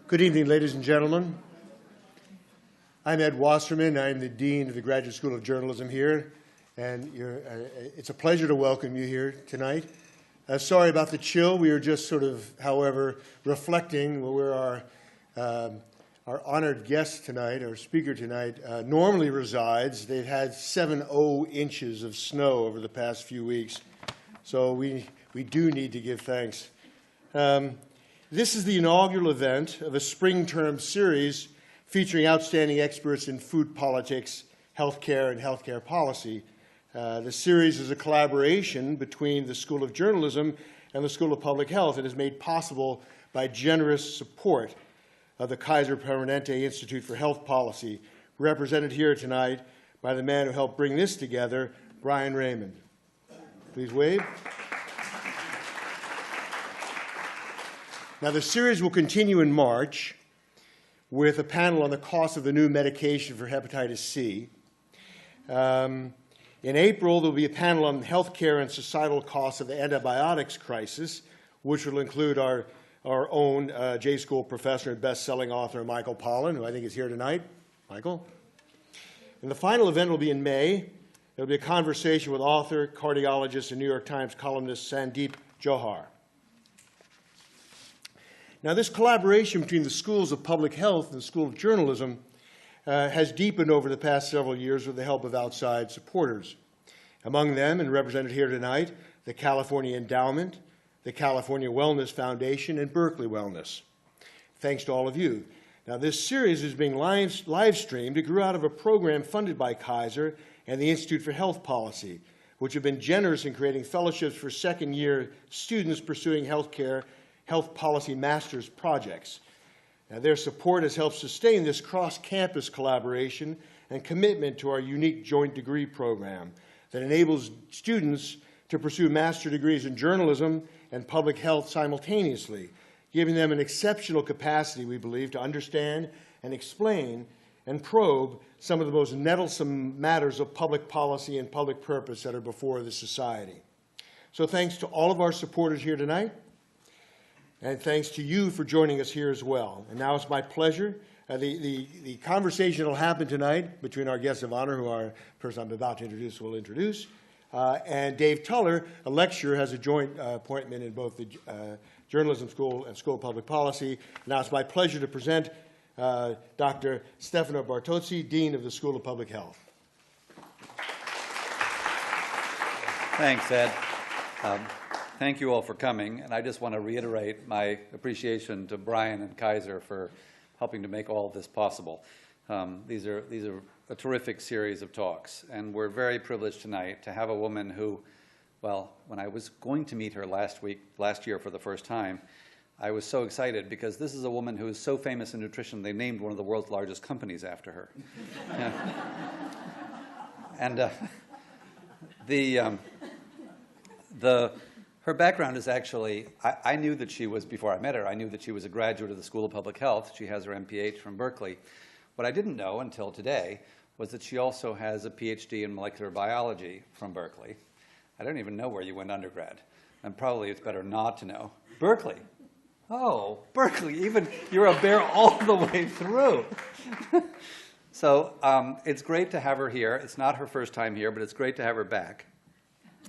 Good evening, ladies and gentlemen. I'm Ed Wasserman. I'm the Dean of the Graduate School of Journalism here, and it's a pleasure to welcome you here tonight. Sorry about the chill. We are just sort of, however, reflecting where our honored guest tonight, our speaker tonight, normally resides. They've had 7 inches of snow over the past few weeks, so we do need to give thanks. This is the inaugural event of a spring term series featuring outstanding experts in food politics, healthcare, and healthcare policy. The series is a collaboration between the School of Journalism and the School of Public Health and is made possible by generous support of the Kaiser Permanente Institute for Health Policy, represented here tonight by the man who helped bring this together, Brian Raymond. Please wave. Now, the series will continue in March with a panel on the cost of the new medication for hepatitis C. In April, there will be a panel on healthcare and societal costs of the antibiotics crisis, which will include our own J School professor and best-selling author, Michael Pollan, who I think is here tonight. Michael? And the final event will be in May. There will be a conversation with author, cardiologist, and New York Times columnist Sandeep Johar. Now, this collaboration between the Schools of Public Health and the School of Journalism has deepened over the past several years with the help of outside supporters. Among them, and represented here tonight, the California Endowment, the California Wellness Foundation, and Berkeley Wellness. Thanks to all of you. Now, this series is being live-streamed. It grew out of a program funded by Kaiser and the Institute for Health Policy, which have been generous in creating fellowships for second-year students pursuing health policy master's projects. Now, their support has helped sustain this cross-campus collaboration and commitment to our unique joint degree program that enables students to pursue master degrees in journalism and public health simultaneously, giving them an exceptional capacity, we believe, to understand and explain and probe some of the most nettlesome matters of public policy and public purpose that are before the society. So thanks to all of our supporters here tonight, and thanks to you for joining us here as well. And now it's my pleasure. The conversation that will happen tonight between our guests of honor, who our person I'm about to introduce will introduce, and Dave Tuller, a lecturer, has a joint appointment in both the Journalism School and School of Public Policy. Now it's my pleasure to present Dr. Stefano Bartozzi, Dean of the School of Public Health. Thanks, Ed. Thank you all for coming, and I just want to reiterate my appreciation to Brian and Kaiser for helping to make all of this possible. These are a terrific series of talks, and we're very privileged tonight to have a woman who, well, when I was going to meet her last year for the first time, I was so excited because this is a woman who is so famous in nutrition, they named one of the world's largest companies after her. And her background is actually, I knew that she was, before I met her, I knew that she was a graduate of the School of Public Health. She has her MPH from Berkeley. What I didn't know until today was that she also has a PhD in molecular biology from Berkeley. I don't even know where you went undergrad, and probably it's better not to know. Berkeley. Oh, Berkeley, even you're a bear all the way through. So it's great to have her here. It's not her first time here, but it's great to have her back.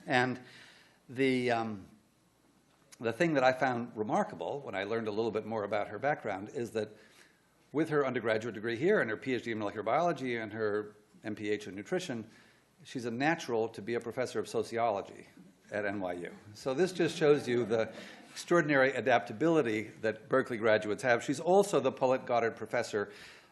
And the thing that I found remarkable when I learned a little bit more about her background is that with her undergraduate degree here and her PhD in molecular biology and her MPH in nutrition, she's a natural to be a professor of sociology at NYU. So this just shows you the extraordinary adaptability that Berkeley graduates have. She's also the Paulette Goddard Professor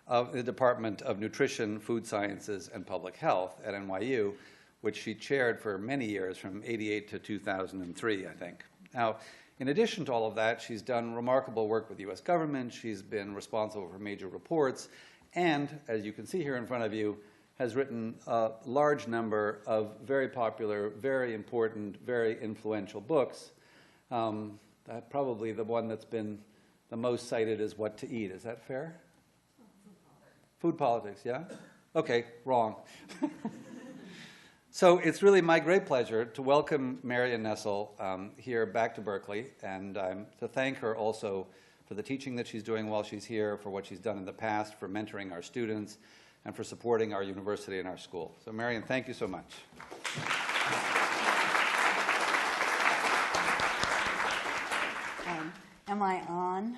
of the Department of Nutrition, Food Sciences, and Public Health at NYU, which she chaired for many years, from '88 to 2003, I think. Now, in addition to all of that, she's done remarkable work with the U.S. government. She's been responsible for major reports, and, as you can see here in front of you, has written a large number of very popular, very important, very influential books. Probably the one that's been the most cited is What to Eat. Is that fair? Food politics, yeah? Okay, wrong. So it's really my great pleasure to welcome Marion Nestle here back to Berkeley, and to thank her also for the teaching that she's doing while she's here, for what she's done in the past, for mentoring our students, and for supporting our university and our school. So Marion, thank you so much. Am I on?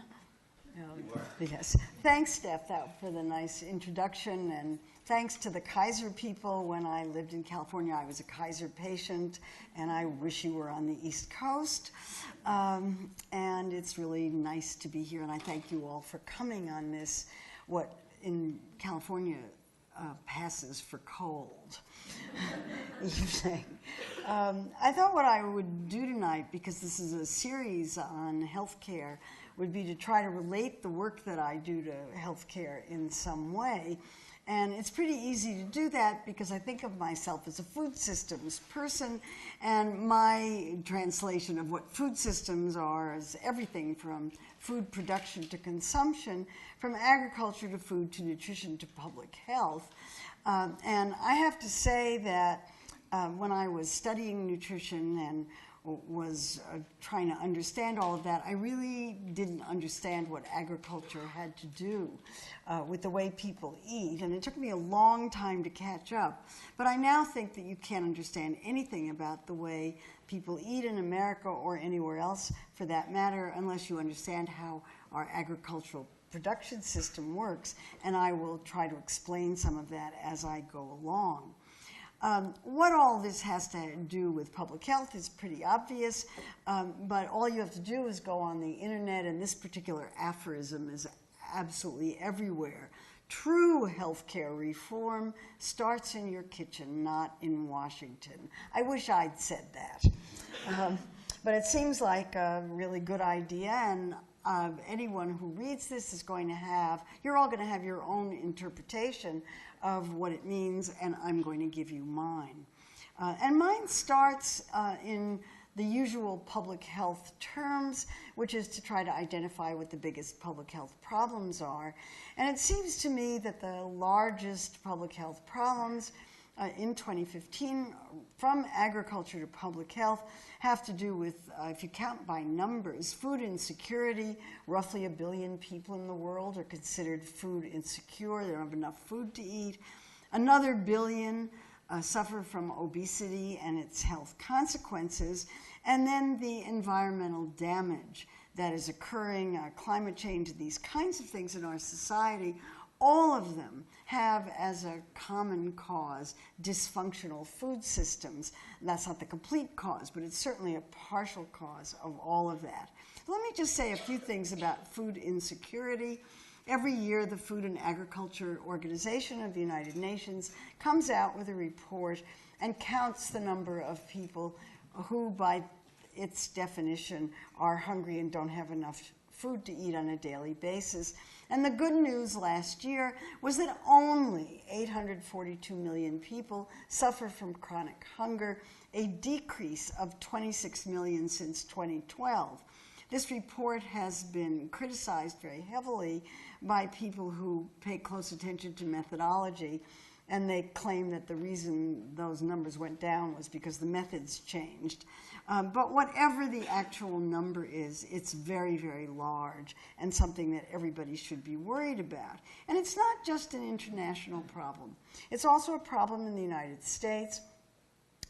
Yes. Thanks, Steph, for the nice introduction, and thanks to the Kaiser people. When I lived in California, I was a Kaiser patient, and I wish you were on the East Coast. And it's really nice to be here, and I thank you all for coming on this, what in California passes for cold evening. I thought what I would do tonight, because this is a series on healthcare, would be to try to relate the work that I do to healthcare in some way. And it's pretty easy to do that because I think of myself as a food systems person, and my translation of what food systems are is everything from food production to consumption, from agriculture to food to nutrition to public health. And I have to say that when I was studying nutrition and was trying to understand all of that, I really didn't understand what agriculture had to do with the way people eat, and it took me a long time to catch up. But I now think that you can't understand anything about the way people eat in America or anywhere else, for that matter, unless you understand how our agricultural production system works, and I will try to explain some of that as I go along. What all this has to do with public health is pretty obvious, but all you have to do is go on the internet, and this particular aphorism is absolutely everywhere. True healthcare reform starts in your kitchen, not in Washington. I wish I'd said that. But it seems like a really good idea, and anyone who reads this is going to have, you're all going to have your own interpretation of what it means, and I'm going to give you mine. And mine starts in the usual public health terms, which is to try to identify what the biggest public health problems are. And it seems to me that the largest public health problems in 2015, from agriculture to public health, have to do with, if you count by numbers, food insecurity. Roughly 1 billion people in the world are considered food insecure. They don't have enough food to eat. Another 1 billion suffer from obesity and its health consequences. And then the environmental damage that is occurring, climate change, these kinds of things in our society, all of them have as a common cause dysfunctional food systems. That's not the complete cause, but it's certainly a partial cause of all of that. Let me just say a few things about food insecurity. Every year, the Food and Agriculture Organization of the United Nations comes out with a report and counts the number of people who, by its definition, are hungry and don't have enough food to eat on a daily basis. And the good news last year was that only 842 million people suffer from chronic hunger, a decrease of 26 million since 2012. This report has been criticized very heavily by people who pay close attention to methodology, and they claim that the reason those numbers went down was because the methods changed. But whatever the actual number is, it's very, very large and something that everybody should be worried about. And it's not just an international problem. It's also a problem in the United States.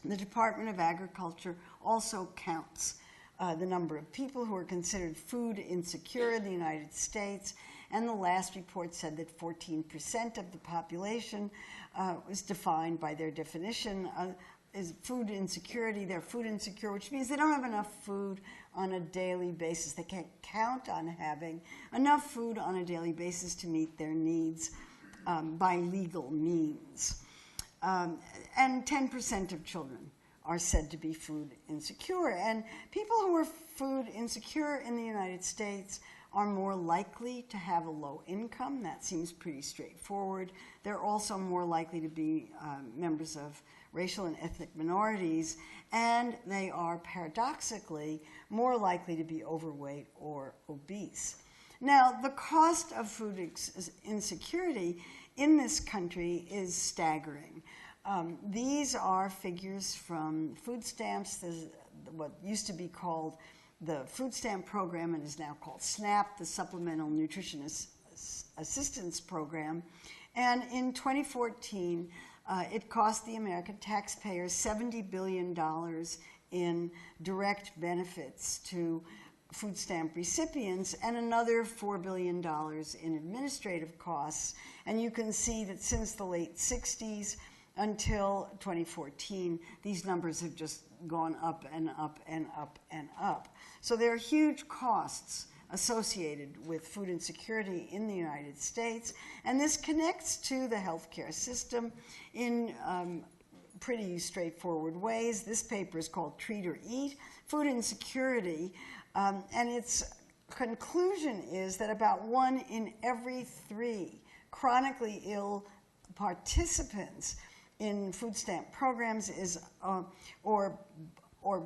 The Department of Agriculture also counts the number of people who are considered food insecure in the United States. And the last report said that 14% of the population was defined by their definition is food insecurity. They're food insecure, which means they don't have enough food on a daily basis. They can't count on having enough food on a daily basis to meet their needs by legal means. And 10% of children are said to be food insecure. And people who are food insecure in the United States are more likely to have a low income. That seems pretty straightforward. They're also more likely to be members of racial and ethnic minorities, and they are paradoxically more likely to be overweight or obese. Now, the cost of food insecurity in this country is staggering. These are figures from food stamps, what used to be called the food stamp program, and is now called SNAP, the Supplemental Nutrition Assistance Program. And in 2014, it cost the American taxpayers $70 billion in direct benefits to food stamp recipients and another $4 billion in administrative costs. And you can see that since the late 60s until 2014, these numbers have just gone up and up and up and up. So there are huge costs associated with food insecurity in the United States, and this connects to the healthcare system in pretty straightforward ways. This paper is called Treat or Eat, Food Insecurity, and its conclusion is that about 1 in every 3 chronically ill participants in food stamp programs is, or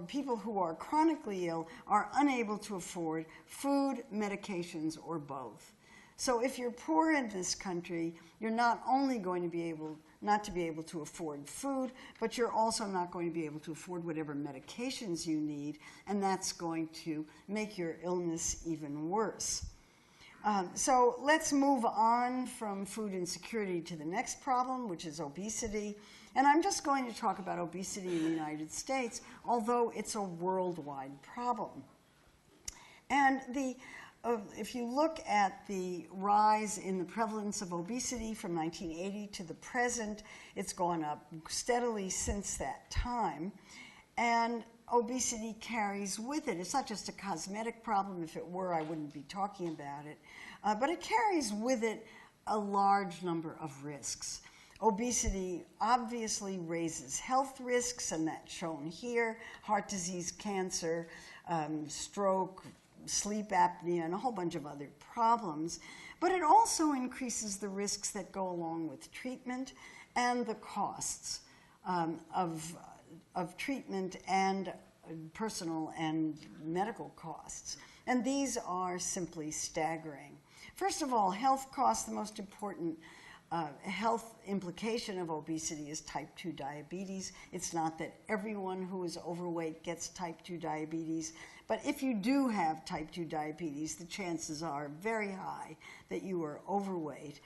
people who are chronically ill are unable to afford food, medications, or both. So if you're poor in this country, you're not only going to be able not to be able to afford food, but you're also not going to be able to afford whatever medications you need, and that's going to make your illness even worse. So let's move on from food insecurity to the next problem, which is obesity. And I'm just going to talk about obesity in the United States, although it's a worldwide problem. And if you look at the rise in the prevalence of obesity from 1980 to the present, it's gone up steadily since that time. And obesity carries with it, it's not just a cosmetic problem. If it were, I wouldn't be talking about it. But it carries with it a large number of risks. Obesity obviously raises health risks, and that's shown here: heart disease, cancer, stroke, sleep apnea, and a whole bunch of other problems. But it also increases the risks that go along with treatment and the costs of treatment and personal and medical costs. And these are simply staggering. First of all, health costs. The most important health implication of obesity is type 2 diabetes. It's not that everyone who is overweight gets type 2 diabetes, but if you do have type 2 diabetes, the chances are very high that you are overweight.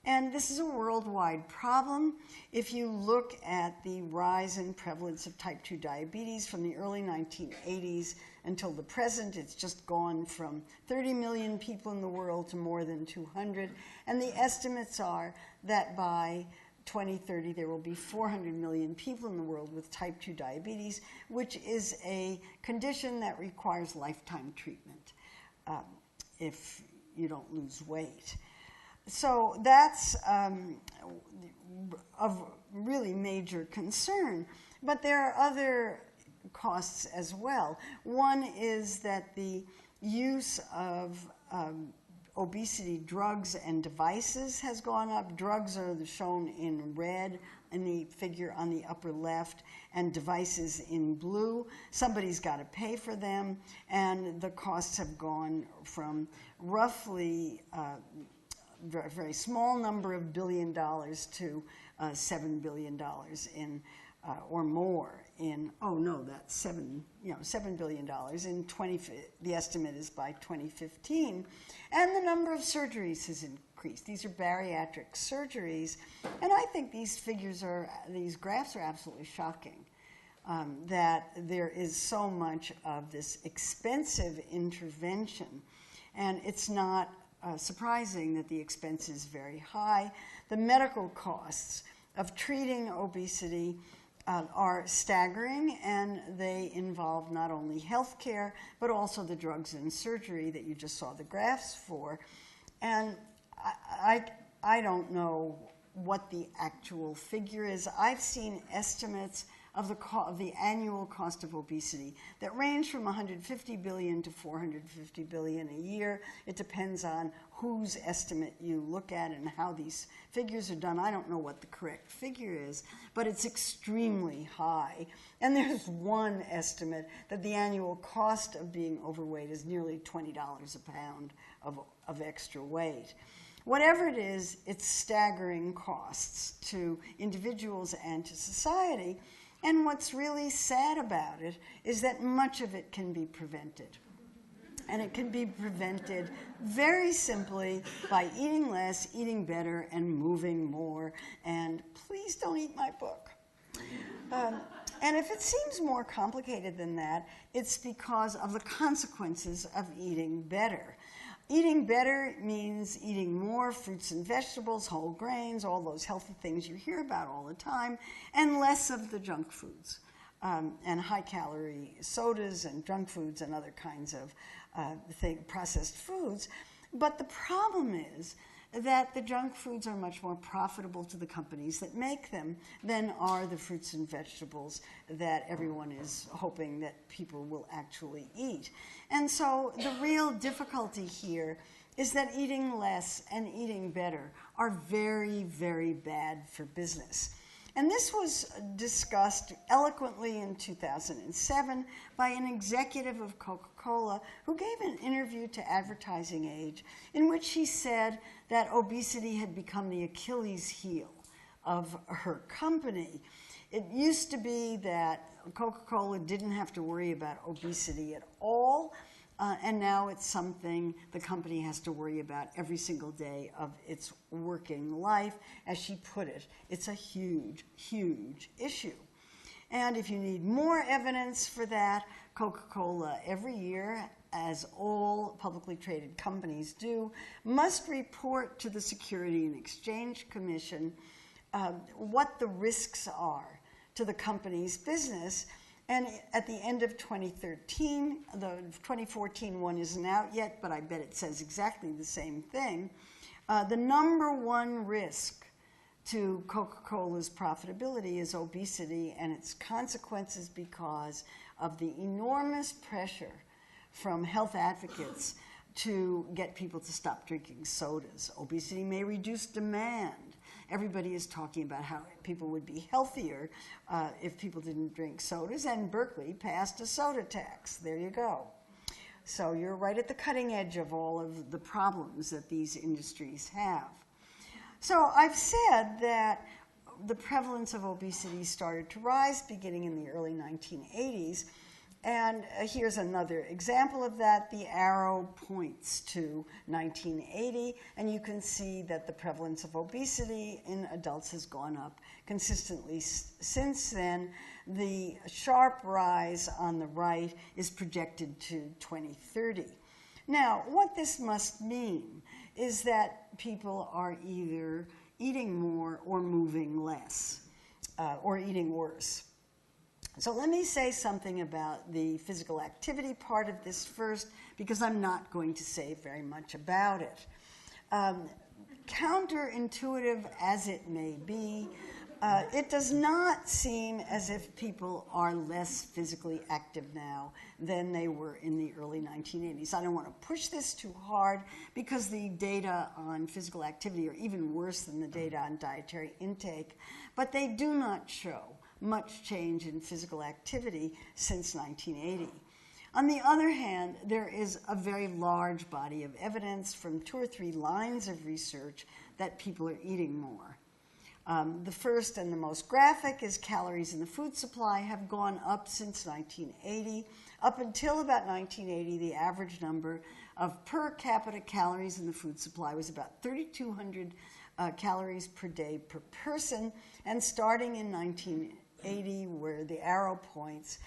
And this is a worldwide problem. If you look at the rise in prevalence of type 2 diabetes from the early 1980s until the present, it's just gone from 30 million people in the world to more than 200. And the estimates are that by 2030, there will be 400 million people in the world with type 2 diabetes, which is a condition that requires lifetime treatment if you don't lose weight. So that's of really major concern. But there are other costs as well. One is that the use of obesity drugs and devices has gone up. Drugs are shown in red in the figure on the upper left, and devices in blue. Somebody's got to pay for them, and the costs have gone from roughly very small number of $1 billion to $7 billion in, or more in, oh no, that's $7 billion in the estimate is by 2015. And the number of surgeries has increased. These are bariatric surgeries. And I think these graphs are absolutely shocking, that there is so much of this expensive intervention. And it's not surprising that the expense is very high. The medical costs of treating obesity are staggering, and they involve not only health care, but also the drugs and surgery that you just saw the graphs for. And I don't know what the actual figure is. I've seen estimates of the annual cost of obesity that range from $150 billion to $450 billion a year. It depends on whose estimate you look at and how these figures are done. I don't know what the correct figure is, but it's extremely high. And there's one estimate that the annual cost of being overweight is nearly $20 a pound of extra weight. Whatever it is, it's staggering costs to individuals and to society. And what's really sad about it is that much of it can be prevented. And it can be prevented very simply by eating less, eating better, and moving more. And please don't eat my book. And if it seems more complicated than that, it's because of the consequences of eating better. Eating better means eating more fruits and vegetables, whole grains, all those healthy things you hear about all the time, and less of the junk foods and high-calorie sodas and junk foods and other kinds of processed foods. But the problem is that the junk foods are much more profitable to the companies that make them than are the fruits and vegetables that everyone is hoping that people will actually eat. And so the real difficulty here is that eating less and eating better are very, very bad for business. And this was discussed eloquently in 2007 by an executive of Coca-Cola who gave an interview to Advertising Age in which he said that obesity had become the Achilles heel of her company. It used to be that Coca-Cola didn't have to worry about obesity at all, and now it's something the company has to worry about every single day of its working life. As she put it, it's a huge, huge issue. And if you need more evidence for that, Coca-Cola every year, as all publicly traded companies do, must report to the Securities and Exchange Commission what the risks are to the company's business. And at the end of 2013, the 2014 one isn't out yet, but I bet it says exactly the same thing. The number one risk to Coca-Cola's profitability is obesity and its consequences because of the enormous pressure from health advocates to get people to stop drinking sodas. Obesity may reduce demand. Everybody is talking about how people would be healthier if people didn't drink sodas, and Berkeley passed a soda tax. There you go. So you're right at the cutting edge of all of the problems that these industries have. So I've said that the prevalence of obesity started to rise beginning in the early 1980s. And here's another example of that. The arrow points to 1980, and you can see that the prevalence of obesity in adults has gone up consistently since then. The sharp rise on the right is projected to 2030. Now, what this must mean is that people are either eating more or moving less, or eating worse. So let me say something about the physical activity part of this first, because I'm not going to say very much about it. Counterintuitive as it may be, it does not seem as if people are less physically active now than they were in the early 1980s. I don't want to push this too hard because the data on physical activity are even worse than the data on dietary intake, but they do not show much change in physical activity since 1980. On the other hand, there is a very large body of evidence from 2 or 3 lines of research that people are eating more. The first and the most graphic is calories in the food supply have gone up since 1980. Up until about 1980, the average number of per capita calories in the food supply was about 3,200 calories per day per person, and starting in 1980, where the arrow points,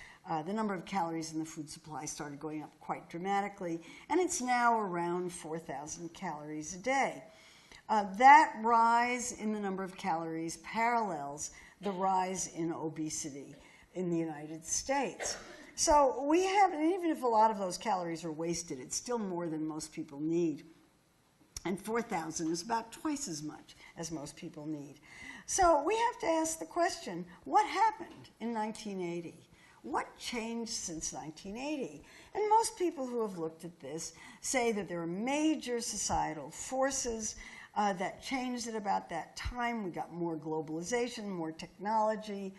the number of calories in the food supply started going up quite dramatically, and it's now around 4,000 calories a day. That rise in the number of calories parallels the rise in obesity in the United States. So we have, and even if a lot of those calories are wasted, it's still more than most people need. And 4,000 is about twice as much as most people need. So we have to ask the question, what happened in 1980? What changed since 1980? And most people who have looked at this say that there are major societal forces that changed at about that time. We got more globalization, more technology,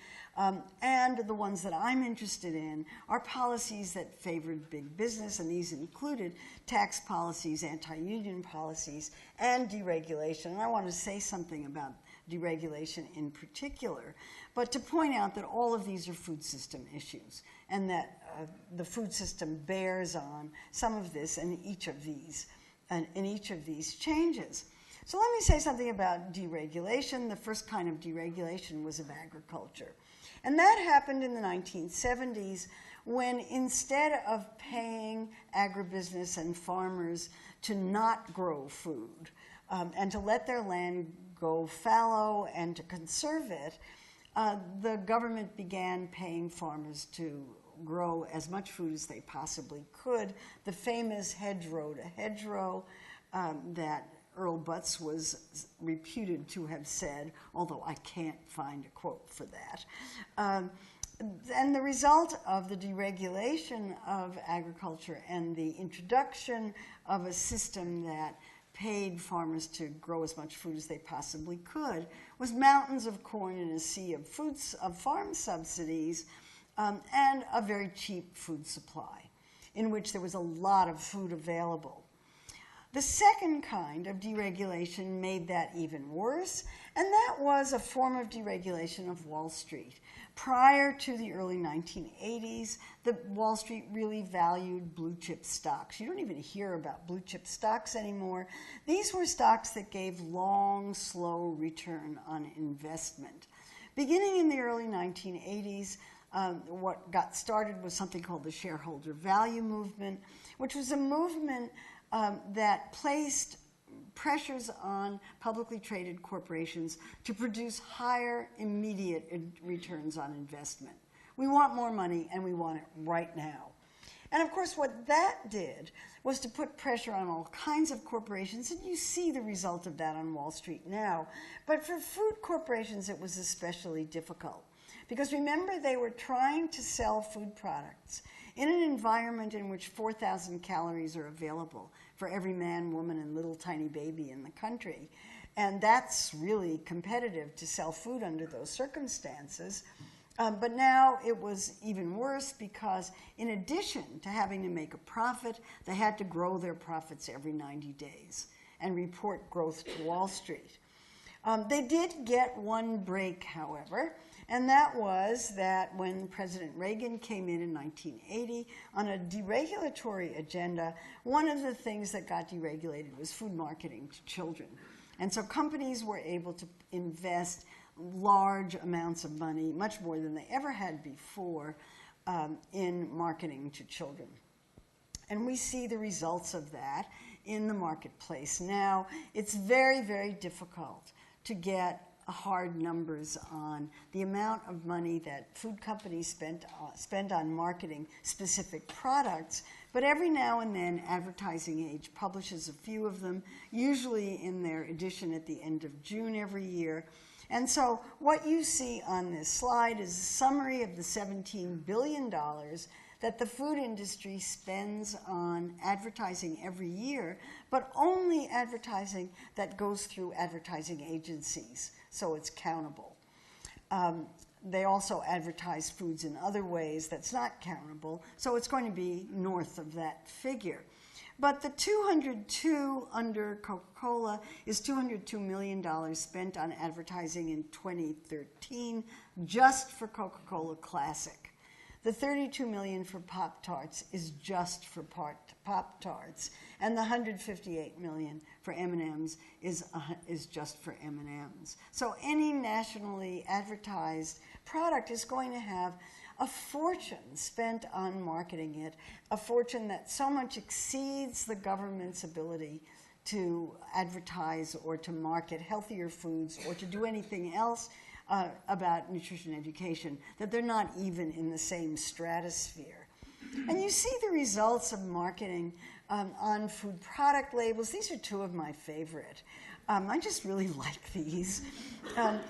and the ones that I'm interested in are policies that favored big business, and these included tax policies, anti-union policies, and deregulation. And I want to say something about deregulation in particular, but to point out that all of these are food system issues, and that the food system bears on some of this and each of these changes. So let me say something about deregulation. The first kind of deregulation was of agriculture. And that happened in the 1970s when, instead of paying agribusiness and farmers to not grow food and to let their land go fallow and to conserve it, the government began paying farmers to grow as much food as they possibly could. The famous hedgerow to hedgerow that Earl Butz was reputed to have said, although I can't find a quote for that. And the result of the deregulation of agriculture and the introduction of a system that paid farmers to grow as much food as they possibly could was mountains of corn and a sea of farm subsidies and a very cheap food supply in which there was a lot of food available. The second kind of deregulation made that even worse, and that was a form of deregulation of Wall Street. Prior to the early 1980s, Wall Street really valued blue chip stocks. You don't even hear about blue chip stocks anymore. These were stocks that gave long, slow return on investment. Beginning in the early 1980s, what got started was something called the shareholder value movement, which was a movement that placed pressures on publicly traded corporations to produce higher immediate returns on investment. We want more money and we want it right now. And of course what that did was to put pressure on all kinds of corporations, and you see the result of that on Wall Street now. But for food corporations it was especially difficult, because remember, they were trying to sell food products in an environment in which 4,000 calories are available for every man, woman, and little tiny baby in the country. And that's really competitive to sell food under those circumstances. But now it was even worse, because in addition to having to make a profit, they had to grow their profits every 90 days and report growth to Wall Street. They did get one break, however, and that was that when President Reagan came in 1980 on a deregulatory agenda, one of the things that got deregulated was food marketing to children. And so companies were able to invest large amounts of money, much more than they ever had before, in marketing to children. And we see the results of that in the marketplace now. It's very, very difficult to get hard numbers on the amount of money that food companies spend on marketing specific products, but every now and then Advertising Age publishes a few of them, usually in their edition at the end of June every year. And so what you see on this slide is a summary of the $17 billion that the food industry spends on advertising every year, but only advertising that goes through advertising agencies, so it's countable. They also advertise foods in other ways that's not countable, so it's going to be north of that figure. But the 202 under Coca-Cola is $202 million spent on advertising in 2013 just for Coca-Cola Classic. The $32 million for Pop-Tarts is just for Pop-Tarts, and the $158 million for M&Ms is just for M&Ms. So any nationally advertised product is going to have a fortune spent on marketing it, a fortune that so much exceeds the government's ability to advertise or to market healthier foods or to do anything else about nutrition education, that they're not even in the same stratosphere. And you see the results of marketing on food product labels. These are two of my favorite. I just really like these.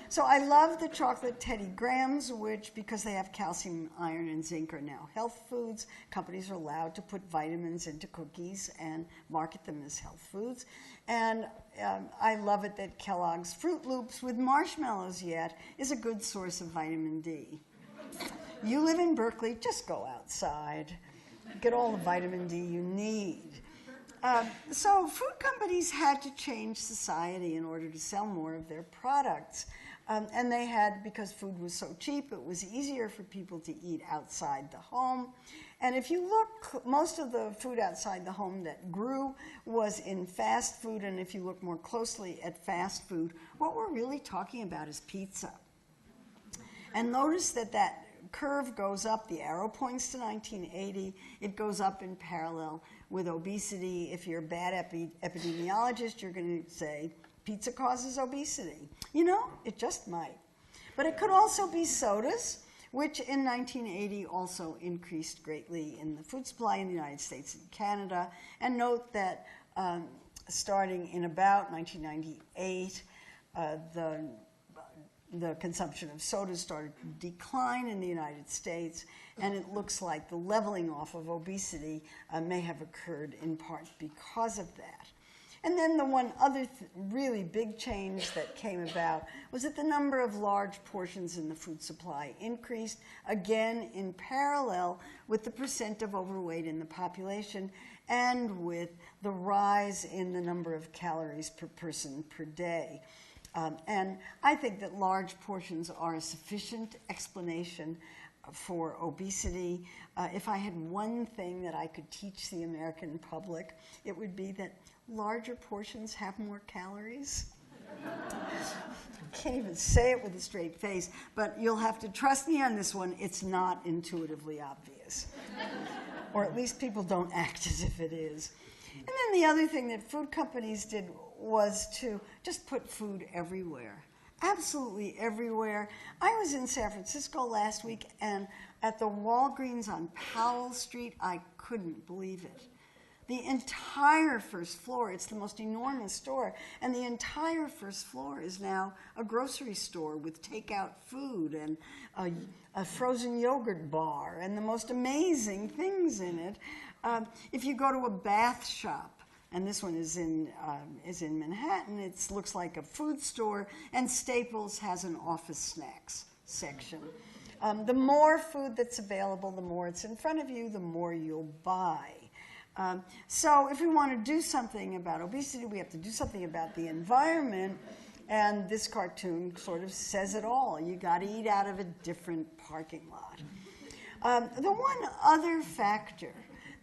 So I love the chocolate Teddy Grahams, which, because they have calcium, iron, and zinc, are now health foods. Companies are allowed to put vitamins into cookies and market them as health foods. And I love it that Kellogg's Fruit Loops with marshmallows yet is a good source of vitamin D. You live in Berkeley, just go outside. Get all the vitamin D you need. So food companies had to change society in order to sell more of their products. And they had, because food was so cheap, it was easier for people to eat outside the home. And if you look, most of the food outside the home that grew was in fast food. And if you look more closely at fast food, what we're really talking about is pizza. And notice that that curve goes up, the arrow points to 1980, it goes up in parallel with obesity. If you're a bad epidemiologist, you're going to say, pizza causes obesity. You know, it just might. But it could also be sodas, which in 1980 also increased greatly in the food supply in the United States and Canada. And note that starting in about 1998, the consumption of sodas started to decline in the United States, and it looks like the leveling off of obesity may have occurred in part because of that. And then the one other really big change that came about was that the number of large portions in the food supply increased, again in parallel with the percent of overweight in the population and with the rise in the number of calories per person per day. And I think that large portions are a sufficient explanation for obesity. If I had one thing that I could teach the American public, it would be that larger portions have more calories. I can't even say it with a straight face, but you'll have to trust me on this one. It's not intuitively obvious. Or at least people don't act as if it is. And then the other thing that food companies did was to just put food everywhere. Absolutely everywhere. I was in San Francisco last week, and at the Walgreens on Powell Street, I couldn't believe it. The entire first floor, it's the most enormous store, and the entire first floor is now a grocery store with takeout food and a frozen yogurt bar and the most amazing things in it. If you go to a bath shop, and this one is in Manhattan, it looks like a food store, and Staples has an office snacks section. The more food that's available, the more it's in front of you, the more you'll buy. So if we want to do something about obesity, we have to do something about the environment, and this cartoon sort of says it all. You got to eat out of a different parking lot. The one other factor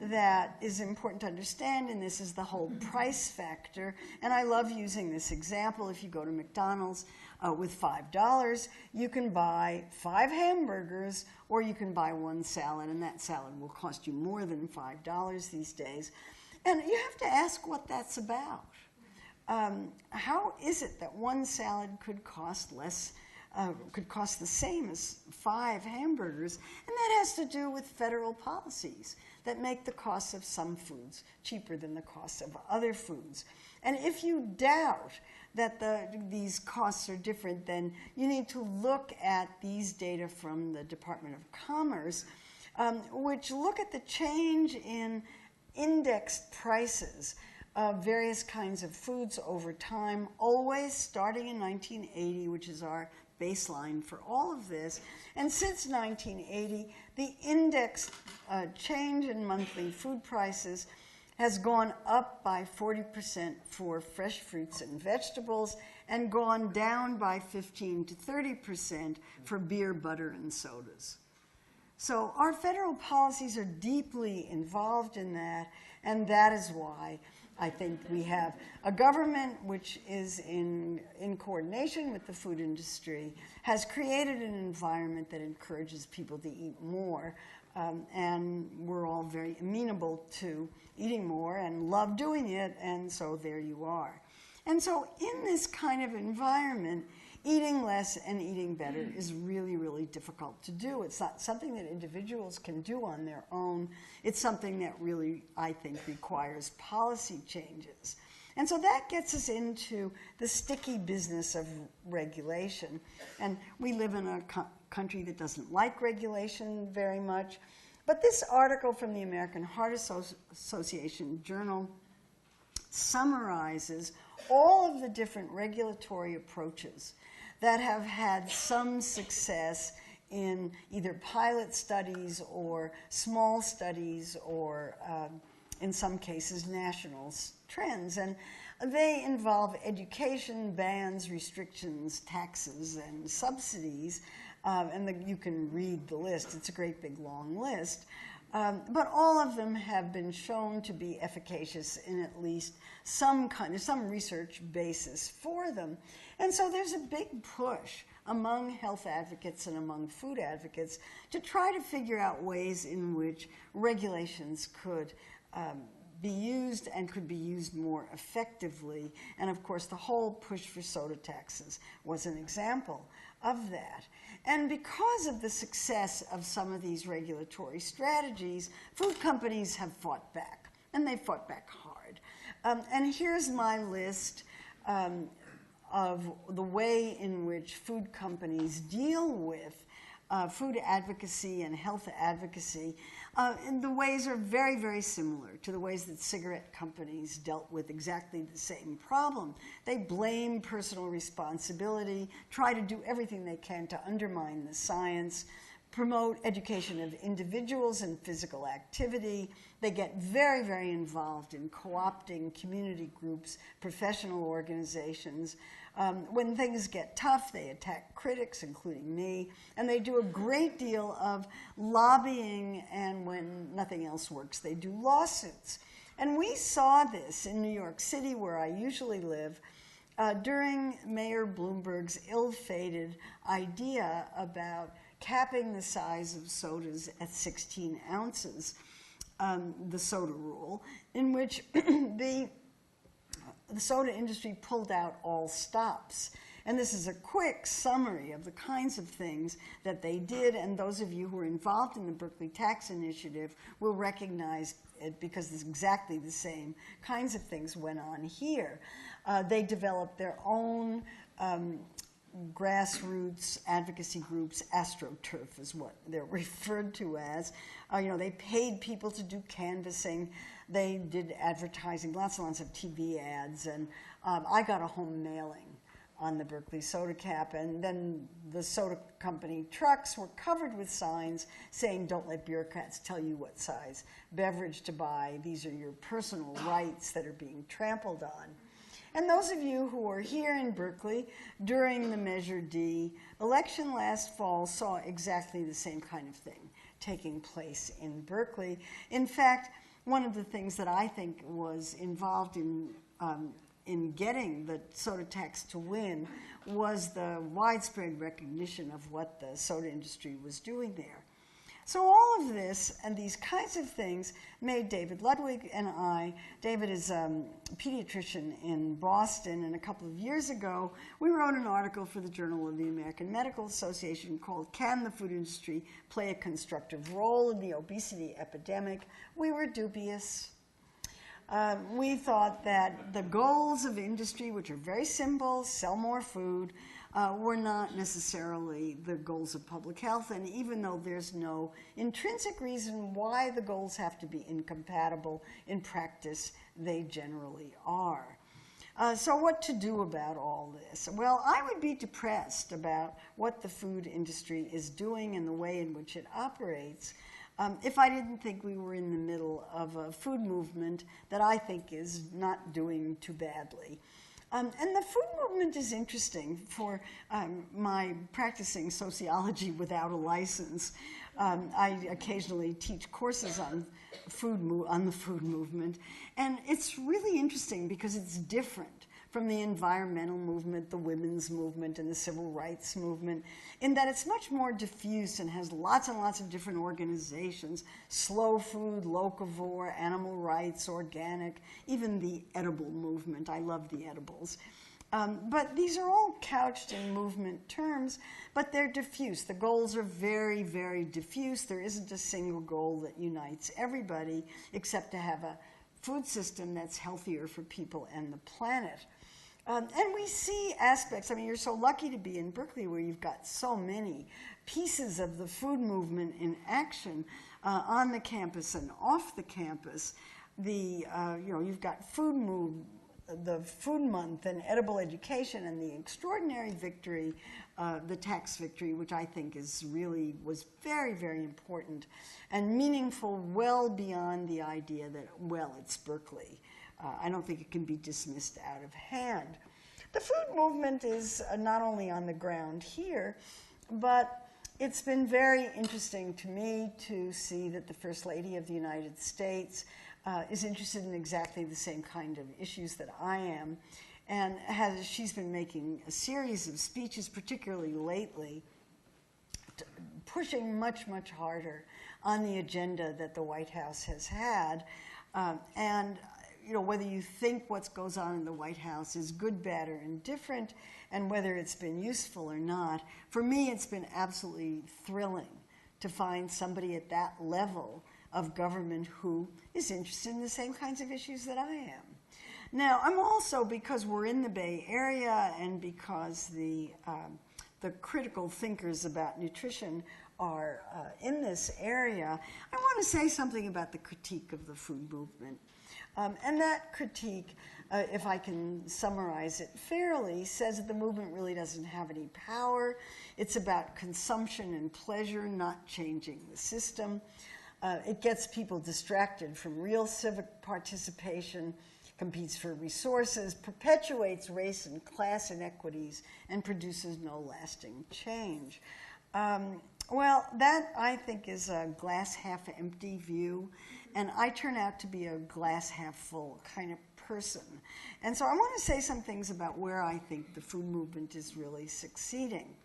that is important to understand in this is the whole price factor, and I love using this example. If you go to McDonald's with $5, you can buy 5 hamburgers, or you can buy 1 salad, and that salad will cost you more than $5 these days. And you have to ask what that's about. How is it that 1 salad could cost less, could cost the same as 5 hamburgers? And that has to do with federal policies that make the costs of some foods cheaper than the costs of other foods. And if you doubt that these costs are different, then you need to look at these data from the Department of Commerce, which look at the change in indexed prices of various kinds of foods over time, always starting in 1980, which is our baseline for all of this. And since 1980, the index change in monthly food prices has gone up by 40% for fresh fruits and vegetables and gone down by 15 to 30% for beer, butter, and sodas. So our federal policies are deeply involved in that, and that is why I think we have a government which is in coordination with the food industry, has created an environment that encourages people to eat more, and we're all very amenable to eating more and love doing it, and so there you are. And so in this kind of environment, eating less and eating better is really, really difficult to do. It's not something that individuals can do on their own. It's something that really, I think, requires policy changes. And so that gets us into the sticky business of regulation. And we live in a country that doesn't like regulation very much. But this article from the American Heart Association Journal summarizes all of the different regulatory approaches that have had some success in either pilot studies or small studies or in some cases, national trends. And they involve education, bans, restrictions, taxes, and subsidies. You can read the list. It's a great big long list. But all of them have been shown to be efficacious in at least some research basis for them. And so there's a big push among health advocates and among food advocates to try to figure out ways in which regulations could be used and could be used more effectively. And of course, the whole push for soda taxes was an example of that. And because of the success of some of these regulatory strategies, food companies have fought back, and they fought back hard. And here's my list of the way in which food companies deal with food advocacy and health advocacy. And the ways are very, very similar to the ways that cigarette companies dealt with exactly the same problem. They blame personal responsibility, try to do everything they can to undermine the science, promote education of individuals in physical activity. They get very, very involved in co-opting community groups, professional organizations. When things get tough, they attack critics, including me, and they do a great deal of lobbying, and when nothing else works, they do lawsuits. And we saw this in New York City, where I usually live, during Mayor Bloomberg's ill-fated idea about capping the size of sodas at 16 ounces, the soda rule, in which the soda industry pulled out all stops. And this is a quick summary of the kinds of things that they did, and those of you who are involved in the Berkeley Tax Initiative will recognize it because it's exactly the same kinds of things went on here. They developed their own grassroots advocacy groups. AstroTurf is what they're referred to as. They paid people to do canvassing. They did advertising, lots and lots of TV ads, and I got a home mailing on the Berkeley soda cap, and then the soda company trucks were covered with signs saying, "Don't let bureaucrats tell you what size beverage to buy. These are your personal rights that are being trampled on." And those of you who are here in Berkeley during the Measure D election last fall saw exactly the same kind of thing taking place in Berkeley. In fact, one of the things that I think was involved in getting the soda tax to win was the widespread recognition of what the soda industry was doing there. So all of this and these kinds of things made David Ludwig and I, David is a pediatrician in Boston, and a couple of years ago, we wrote an article for the Journal of the American Medical Association called "Can the Food Industry Play a Constructive Role in the Obesity Epidemic?" We were dubious. We thought that the goals of industry, which are very simple, sell more food, were not necessarily the goals of public health, and even though there's no intrinsic reason why the goals have to be incompatible, in practice they generally are. So what to do about all this? Well, I would be depressed about what the food industry is doing and the way in which it operates if I didn't think we were in the middle of a food movement that I think is not doing too badly. And the food movement is interesting for my practicing sociology without a license. I occasionally teach courses on the food movement, and it's really interesting because it's different from the environmental movement, the women's movement, and the civil rights movement, in that it's much more diffuse and has lots and lots of different organizations: slow food, locavore, animal rights, organic, even the edible movement. I love the edibles. But these are all couched in movement terms, but they're diffuse. The goals are very, very diffuse. There isn't a single goal that unites everybody except to have a food system that's healthier for people and the planet. And we see aspects, I mean, you're so lucky to be in Berkeley where you've got so many pieces of the food movement in action on the campus and off the campus. You've got the Food Month and edible education and the extraordinary victory, the tax victory, which I think was very, very important and meaningful, well beyond the idea that, well, it's Berkeley. I don't think it can be dismissed out of hand. The food movement is not only on the ground here, but it's been very interesting to me to see that the First Lady of the United States is interested in exactly the same kind of issues that I am, and she's been making a series of speeches, particularly lately, pushing much, much harder on the agenda that the White House has had. And whether you think what goes on in the White House is good, bad, or indifferent, and whether it's been useful or not, for me it's been absolutely thrilling to find somebody at that level of government who is interested in the same kinds of issues that I am. Now, I'm also, because we're in the Bay Area and because the critical thinkers about nutrition are in this area, I want to say something about the critique of the food movement. And that critique, if I can summarize it fairly, says that the movement really doesn't have any power. It's about consumption and pleasure, not changing the system. It gets people distracted from real civic participation, competes for resources, perpetuates race and class inequities, and produces no lasting change. Well, that, I think, is a glass half empty view, and I turn out to be a glass half full kind of person. And so I want to say some things about where I think the food movement is really succeeding.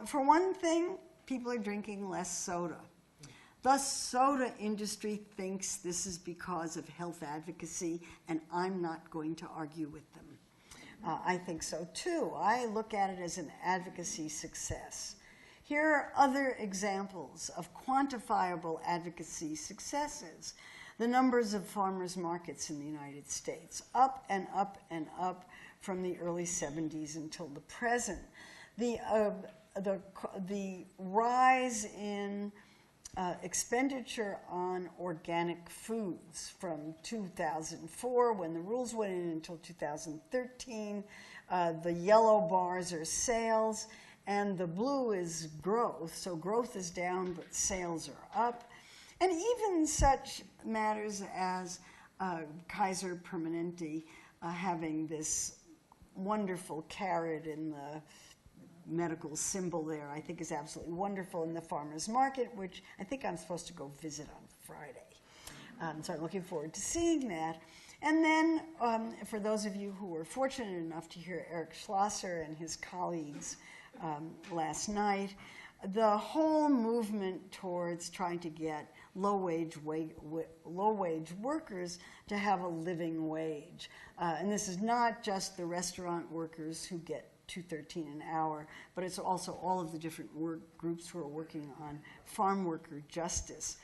For one thing, people are drinking less soda. The soda industry thinks this is because of health advocacy, and I'm not going to argue with them. I think so too. I look at it as an advocacy success. Here are other examples of quantifiable advocacy successes. The numbers of farmers' markets in the United States, up and up and up from the early 70s until the present. The rise in expenditure on organic foods from 2004, when the rules went in, until 2013. The yellow bars are sales, and the blue is growth. So growth is down, but sales are up. And even such matters as Kaiser Permanente having this wonderful carrot in the medical symbol there, I think is absolutely wonderful, in the farmer's market, which I think I'm supposed to go visit on Friday. So I'm looking forward to seeing that. And then for those of you who were fortunate enough to hear Eric Schlosser and his colleagues last night, the whole movement towards trying to get low-wage workers to have a living wage. And this is not just the restaurant workers who get $2.13 an hour, but it's also all of the different work groups who are working on farm worker justice.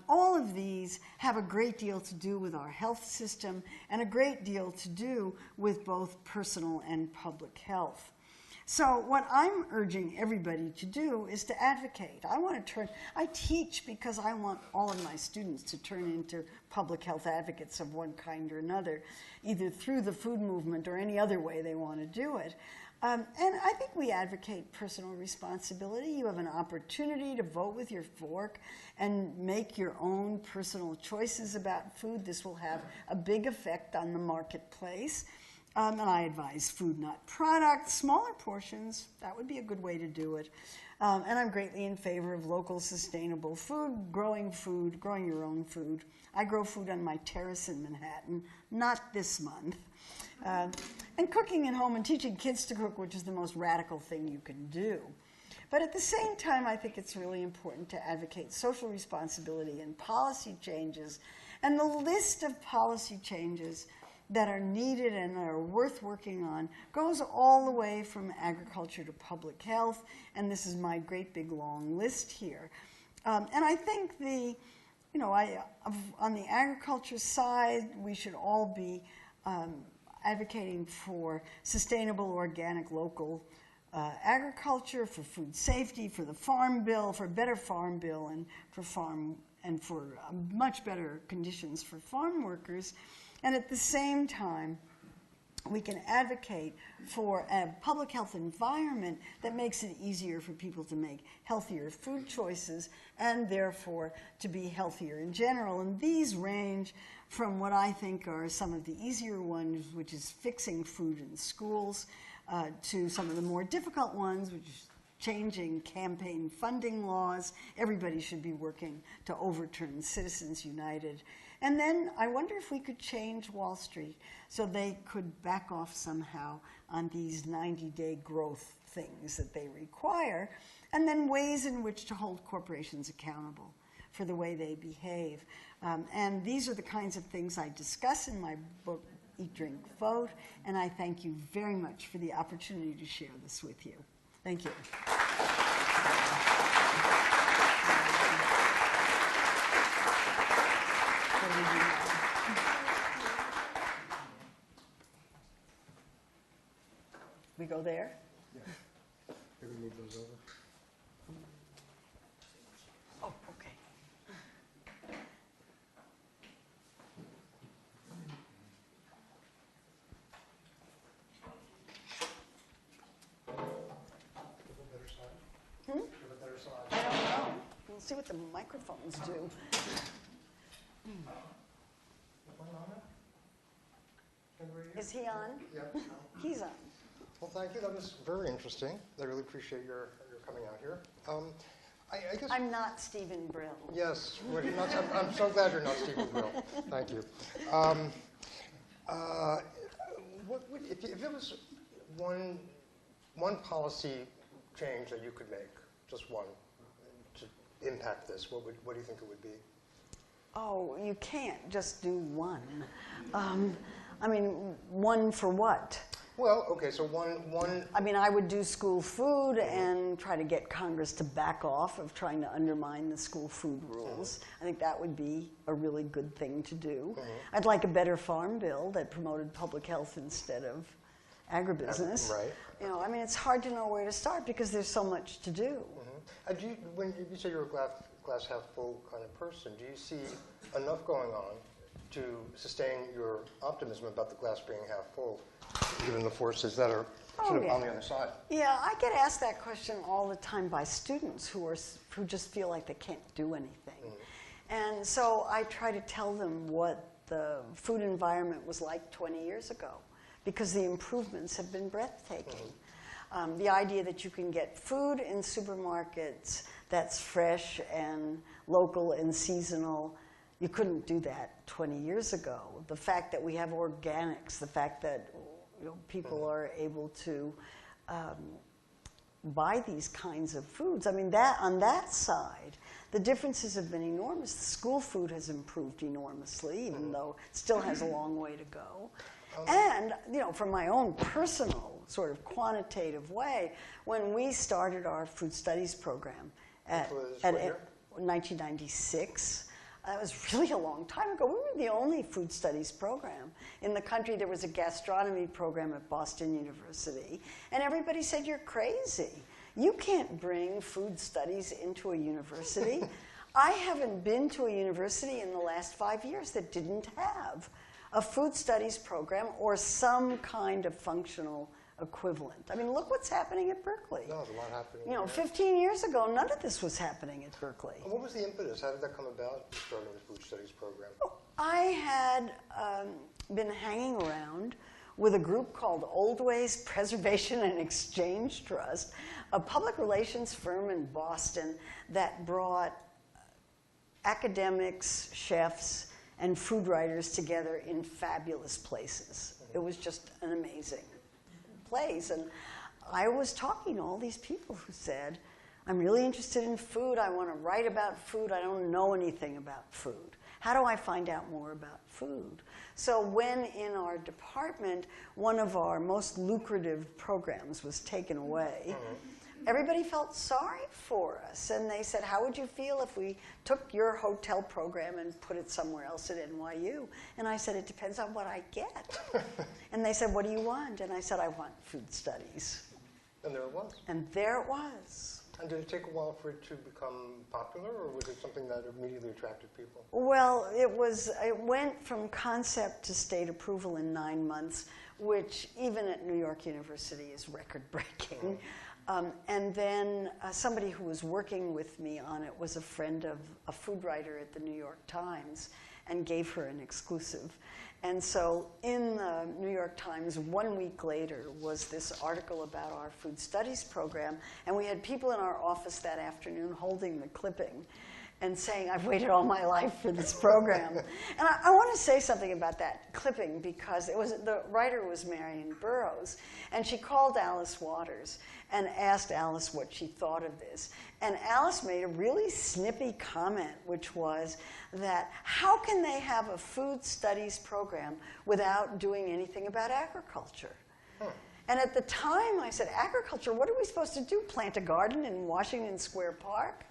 All of these have a great deal to do with our health system and a great deal to do with both personal and public health. So what I'm urging everybody to do is to advocate. I teach because I want all of my students to turn into public health advocates of one kind or another, either through the food movement or any other way they want to do it. And I think we advocate personal responsibility. You have an opportunity to vote with your fork and make your own personal choices about food. This will have a big effect on the marketplace. And I advise food, not product, smaller portions. That would be a good way to do it. And I'm greatly in favor of local sustainable food, growing your own food. I grow food on my terrace in Manhattan, not this month. And cooking at home and teaching kids to cook, which is the most radical thing you can do. But at the same time, I think it's really important to advocate social responsibility and policy changes. And the list of policy changes that are needed and that are worth working on goes all the way from agriculture to public health, and this is my great big long list here. And I think on the agriculture side, we should all be advocating for sustainable, organic, local agriculture, for food safety, for the farm bill, for a better farm bill, and for much better conditions for farm workers. And at the same time, we can advocate for a public health environment that makes it easier for people to make healthier food choices and therefore to be healthier in general. And these range from what I think are some of the easier ones, which is fixing food in schools, to some of the more difficult ones, which is changing campaign funding laws. Everybody should be working to overturn Citizens United. And then I wonder if we could change Wall Street so they could back off somehow on these 90-day growth things that they require, and then ways in which to hold corporations accountable for the way they behave. And these are the kinds of things I discuss in my book, Eat, Drink, Vote, and I thank you very much for the opportunity to share this with you. Thank you. We go there? Yeah. Maybe move those over. Oh, okay. I don't know. We'll see what the microphones do. Is he on? Yeah. He's on. Well, thank you. That was very interesting. I really appreciate your coming out here. I guess I'm not Stephen Brill. yes. I'm so glad you're not Stephen Brill. Thank you. If there was one policy change that you could make, just one, to impact this, what do you think it would be? Oh, you can't just do one. I mean, one for what? Well, okay, so one. I mean, I would do school food and try to get Congress to back off of trying to undermine the school food rules. I think that would be a really good thing to do. I'd like a better farm bill that promoted public health instead of agribusiness. Right. You know, I mean, it's hard to know where to start because there's so much to do. When you say you're a glass half full kind of person, do you see enough going on to sustain your optimism about the glass being half full, given the forces that are sort of on the other side? Yeah, I get asked that question all the time by students who just feel like they can't do anything. And so I try to tell them what the food environment was like 20 years ago, because the improvements have been breathtaking. The idea that you can get food in supermarkets that's fresh and local and seasonal, you couldn't do that 20 years ago. The fact that we have organics, the fact that people are able to buy these kinds of foods. I mean, on that side, the differences have been enormous. The school food has improved enormously, even though it still has a long way to go. And, from my own personal sort of quantitative way, when we started our food studies program at 1996, that was really a long time ago. We were the only food studies program in the country. There was a gastronomy program at Boston University, and everybody said, "You're crazy. You can't bring food studies into a university." I haven't been to a university in the last 5 years that didn't have a food studies program or some kind of functional equivalent. I mean, look what's happening at Berkeley. No, there's a lot happening. 15 years ago, none of this was happening at Berkeley. And what was the impetus? How did that come about, starting the food studies program? I had been hanging around with a group called Old Ways Preservation and Exchange Trust, a public relations firm in Boston that brought academics, chefs, and food writers together in fabulous places. It was just an amazing place. And I was talking to all these people who said, "I'm really interested in food. I want to write about food. I don't know anything about food. How do I find out more about food?" So when in our department, one of our most lucrative programs was taken away, everybody felt sorry for us. And they said, "How would you feel if we took your hotel program and put it somewhere else at NYU?" And I said, "It depends on what I get." And they said, "What do you want?" And I said, "I want food studies." And there it was. And there it was. And did it take a while for it to become popular, or was it something that immediately attracted people? Well, it went from concept to state approval in 9 months which even at New York University is record-breaking. And then somebody who was working with me on it was a friend of a food writer at the New York Times and gave her an exclusive. And so in the New York Times, 1 week later, was this article about our food studies program. And we had people in our office that afternoon holding the clipping and saying, I've waited all my life for this program. And I want to say something about that clipping, because the writer was Marion Burroughs, and she called Alice Waters and asked Alice what she thought of this. And Alice made a really snippy comment, which was that how can they have a food studies program without doing anything about agriculture? And at the time I said, agriculture, what are we supposed to do? Plant a garden in Washington Square Park?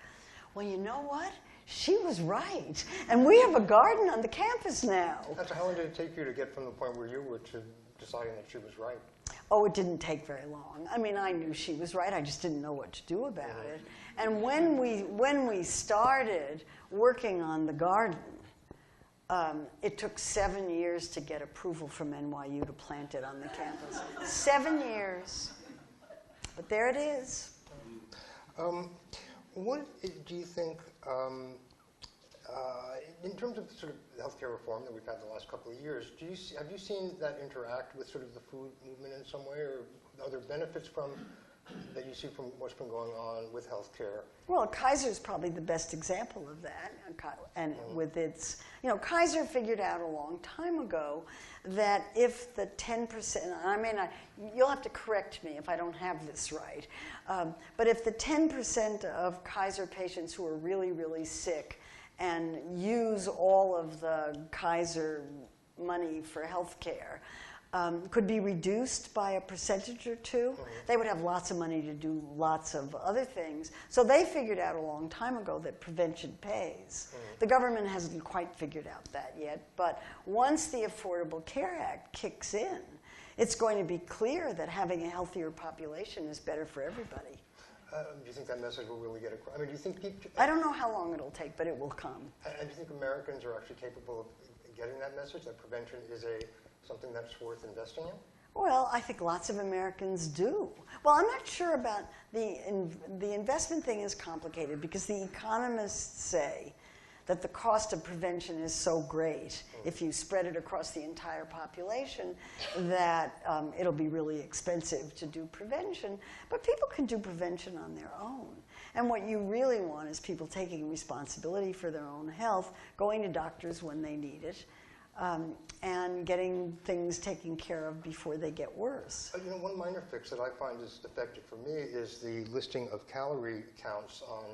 Well, you know what? She was right. And we have a garden on the campus now. So how long did it take you to get from the point where you were to deciding that she was right? Oh, it didn't take very long. I mean, I knew she was right. I just didn't know what to do about it. And when we started working on the garden, it took 7 years to get approval from NYU to plant it on the campus. 7 years. But there it is. What do you think, in terms of sort of healthcare reform that we've had the last couple of years, have you seen that interact with sort of the food movement in some way, or are there benefits that you see from what's been going on with healthcare? Well, Kaiser's probably the best example of that. And with its, Kaiser figured out a long time ago that if the 10%, you'll have to correct me if I don't have this right, but if the 10% of Kaiser patients who are really, really sick and use all of the Kaiser money for health care, could be reduced by a percentage or two, they would have lots of money to do lots of other things. So they figured out a long time ago that prevention pays. The government hasn't quite figured out that yet, but once the Affordable Care Act kicks in, it's going to be clear that having a healthier population is better for everybody. Do you think that message will really get across? I mean, do you think people... I don't know how long it'll take, but it will come. And do you think Americans are actually capable of getting that message, that prevention is something that's worth investing in? Well, I think lots of Americans do. Well, I'm not sure about the investment thing is complicated because the economists say that the cost of prevention is so great if you spread it across the entire population that it'll be really expensive to do prevention. But people can do prevention on their own. And what you really want is people taking responsibility for their own health, going to doctors when they need it, and getting things taken care of before they get worse. One minor fix that I find is effective for me is the listing of calorie counts on,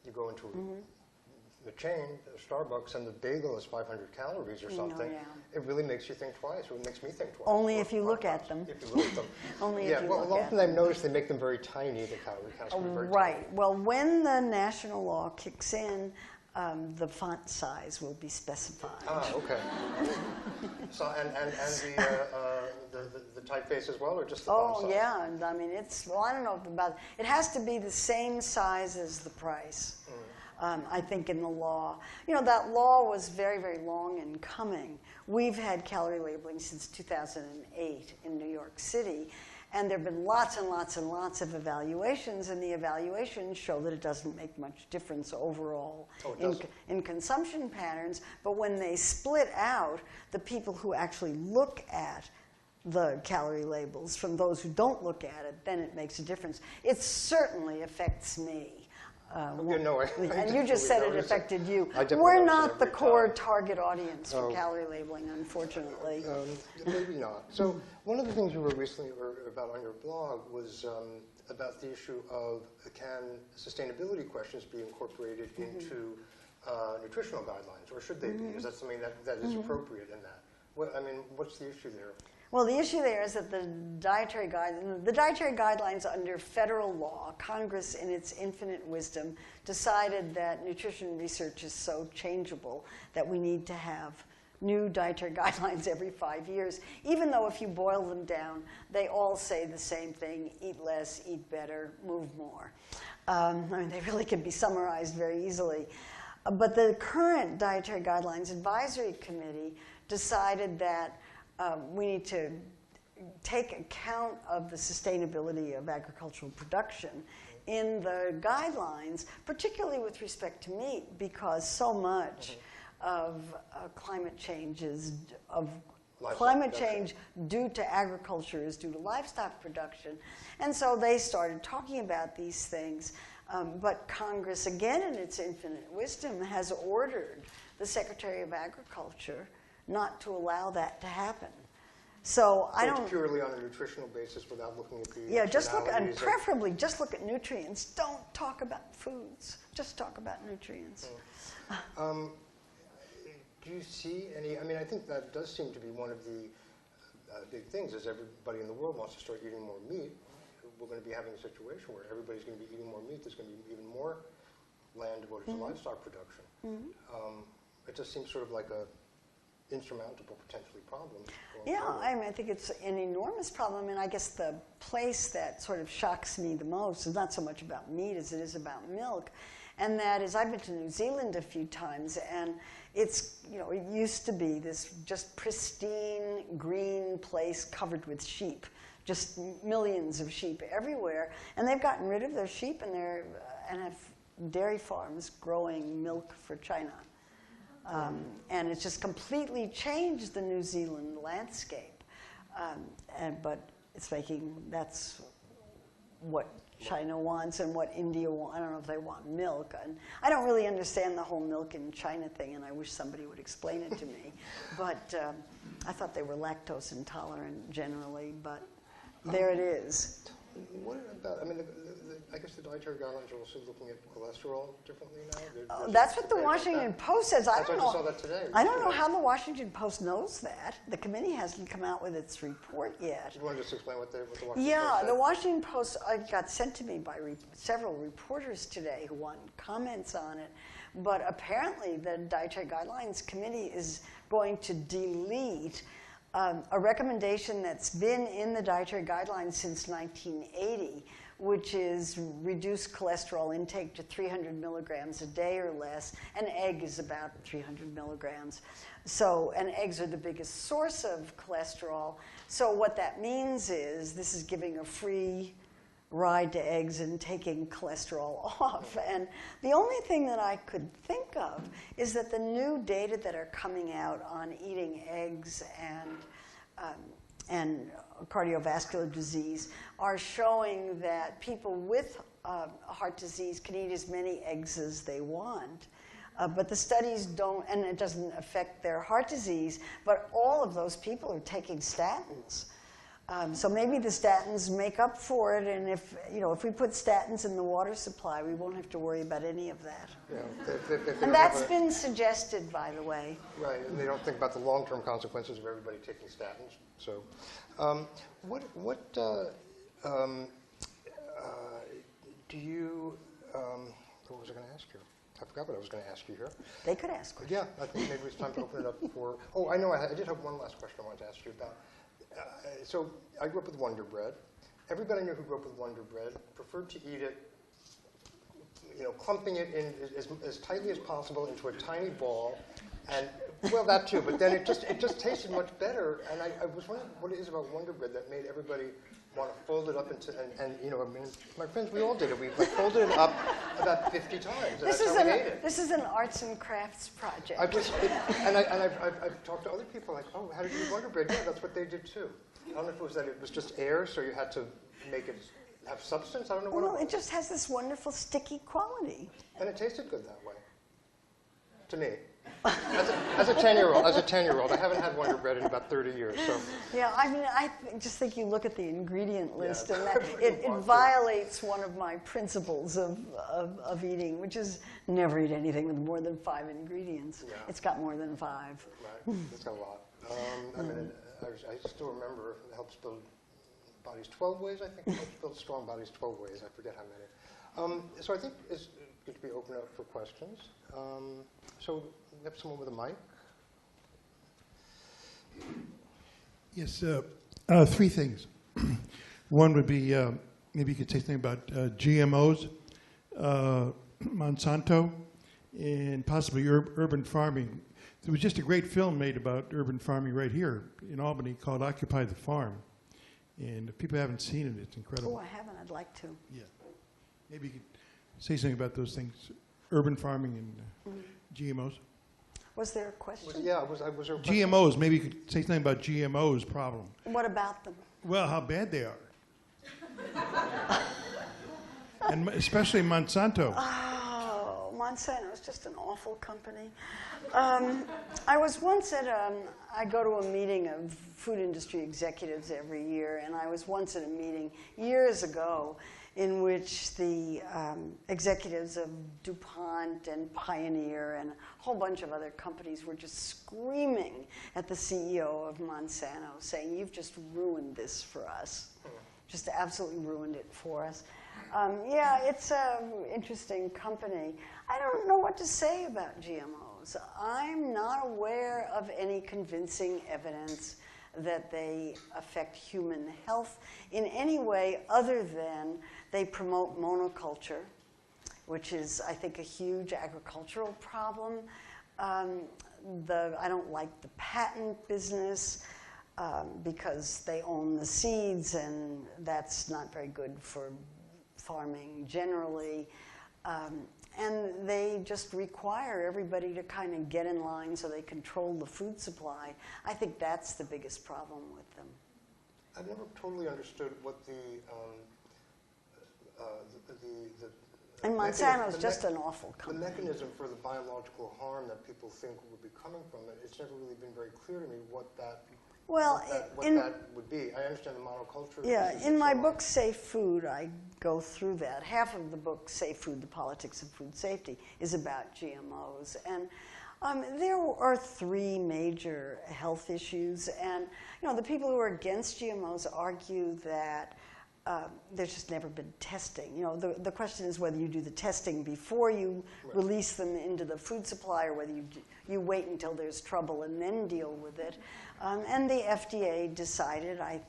you go into the chain, Starbucks, and the bagel is 500 calories or something. It really makes you think twice, or it makes me think twice. Only if you look at them. If you look at them. Only if you look at them. Well, often I've noticed they make them very tiny, the calorie counts. Right. Well, when the national law kicks in, the font size will be specified. Ah, okay. So, and the typeface as well, or just the font size? Oh, yeah. I mean, I don't know about it. Has to be the same size as the price. I think in the law. That law was very, very long in coming. We've had calorie labeling since 2008 in New York City. And there have been lots and lots and lots of evaluations, and the evaluations show that it doesn't make much difference overall in consumption patterns. But when they split out the people who actually look at the calorie labels from those who don't look at it, then it makes a difference. It certainly affects me. And you just said it affected you. We're not the core target audience for calorie labeling, unfortunately. Maybe not. So one of the things you wrote recently about on your blog was about the issue of can sustainability questions be incorporated into nutritional guidelines, or should they be? Is that something that is appropriate in that? What's the issue there? Well, the issue there is that the dietary guidelines under federal law, Congress in its infinite wisdom decided that nutrition research is so changeable that we need to have new dietary guidelines every 5 years, even though if you boil them down, they all say the same thing: eat less, eat better, move more. They really can be summarized very easily. But the current Dietary Guidelines Advisory Committee decided that we need to take account of the sustainability of agricultural production in the guidelines, particularly with respect to meat, because so much of climate change is due to agriculture is due to livestock production. And so they started talking about these things. But Congress, again, in its infinite wisdom, has ordered the Secretary of Agriculture not to allow that to happen. So I don't. It's purely on a nutritional basis without looking at the. Yeah, just look, and preferably just look at nutrients. Don't talk about foods. Just talk about nutrients. Do you see any? I mean, I think that does seem to be one of the big things. Is everybody in the world wants to start eating more meat? We're going to be having a situation where everybody's going to be eating more meat. There's going to be even more land devoted to livestock production. It just seems sort of like a insurmountable, potentially, problem. Yeah, I mean, I think it's an enormous problem, and I guess the place that sort of shocks me the most is not so much about meat as it is about milk, and that is I've been to New Zealand a few times, and it's, you know, it used to be this just pristine green place covered with sheep, just millions of sheep everywhere, and they've gotten rid of their sheep and have dairy farms growing milk for China. And it's just completely changed the New Zealand landscape. But it's that's what China wants and what India wants. I don't know if they want milk. And I don't really understand the whole milk in China thing, and I wish somebody would explain it to me. But I thought they were lactose intolerant generally, but there it is. What about, I mean, I guess the dietary guidelines are also looking at cholesterol differently now? That's what the Washington Post says. I don't know. I saw that today. I don't know how the Washington Post knows that. The committee hasn't come out with its report yet. Do you want to just explain what the Washington Post Yeah, said? the Washington Post got sent to me by several reporters today who want comments on it. But apparently the Dietary Guidelines Committee is going to delete a recommendation that's been in the dietary guidelines since 1980, which is reduce cholesterol intake to 300 milligrams a day or less. An egg is about 300 milligrams. So, and eggs are the biggest source of cholesterol. So what that means is this is giving a free ride to eggs and taking cholesterol off. And the only thing that I could think of is that the new data that are coming out on eating eggs and cardiovascular disease are showing that people with heart disease can eat as many eggs as they want. But the studies don't, and it doesn't affect their heart disease, but all of those people are taking statins. So maybe the statins make up for it, and if we put statins in the water supply, we won't have to worry about any of that. Yeah, and that's been suggested, by the way. Right, and they don't think about the long-term consequences of everybody taking statins. So, do you? What was I going to ask you? I forgot what I was going to ask you here. They could ask questions. Yeah, I think maybe it's time to open it up for. Oh, I know. I did have one last question I wanted to ask you about. So I grew up with Wonder Bread. Everybody I knew who grew up with Wonder Bread preferred to eat it, clumping it in as tightly as possible into a tiny ball, and well, that too. But then it just tasted much better. And I was wondering what it is about Wonder Bread that made everybody want to fold it up into I mean, my friends, we all did it. We folded it up about 50 times. This is an arts and crafts project. I've talked to other people like, oh, how did you do Wonder Bread? Yeah, that's what they did too. I don't know if it was that it was just air, so you had to make it have substance. I don't know what. Well, it just has this wonderful sticky quality. And it tasted good that way. To me. As a 10-year-old, I haven't had Wonder Bread in about 30 years. So. Yeah, I mean, I just think you look at the ingredient list, and that it violates one of my principles of eating, which is never eat anything with more than 5 ingredients. Yeah. It's got more than 5. Right, it's got a lot. I mean, I still remember it helps build bodies 12 ways, I think. It helps build strong bodies 12 ways. I forget how many. So I think it's good to be open up for questions. So we have someone with a mic. Yes, 3 things. One would be maybe you could say something about GMOs, Monsanto, and possibly urban farming. There was just a great film made about urban farming right here in Albany called Occupy the Farm. And if people haven't seen it, it's incredible. Oh, I haven't. I'd like to. Yeah. Maybe you could say something about those things, urban farming and GMOs. Was there a question? Was there a question? GMOs, maybe you could say something about GMOs problem. What about them? Well, how bad they are. And especially Monsanto. Oh, Monsanto is just an awful company. I was once at I go to a meeting of food industry executives every year, and I was once at a meeting years ago in which the executives of DuPont and Pioneer and a whole bunch of other companies were just screaming at the CEO of Monsanto, saying, "You've just ruined this for us. Just absolutely ruined it for us." Yeah, it's an interesting company. I don't know what to say about GMOs. I'm not aware of any convincing evidence that they affect human health in any way other than they promote monoculture, which is, I think, a huge agricultural problem. I don't like the patent business because they own the seeds, and that's not very good for farming generally. And they just require everybody to kind of get in line so they control the food supply. I think that's the biggest problem with them. I've never totally understood what And Monsanto's just an awful the company. mechanism for the biological harm that people think would be coming from it. It's never really been very clear to me what that would be. I understand the monoculture. Yeah, issues in and my so on. book, Safe Food, I go through that. Half of the book, Safe Food, The Politics of Food Safety, is about GMOs. And there are three major health issues. And, the people who are against GMOs argue that there's just never been testing. The question is whether you do the testing before you release them into the food supply or whether you wait until there's trouble and then deal with it. And the FDA decided, I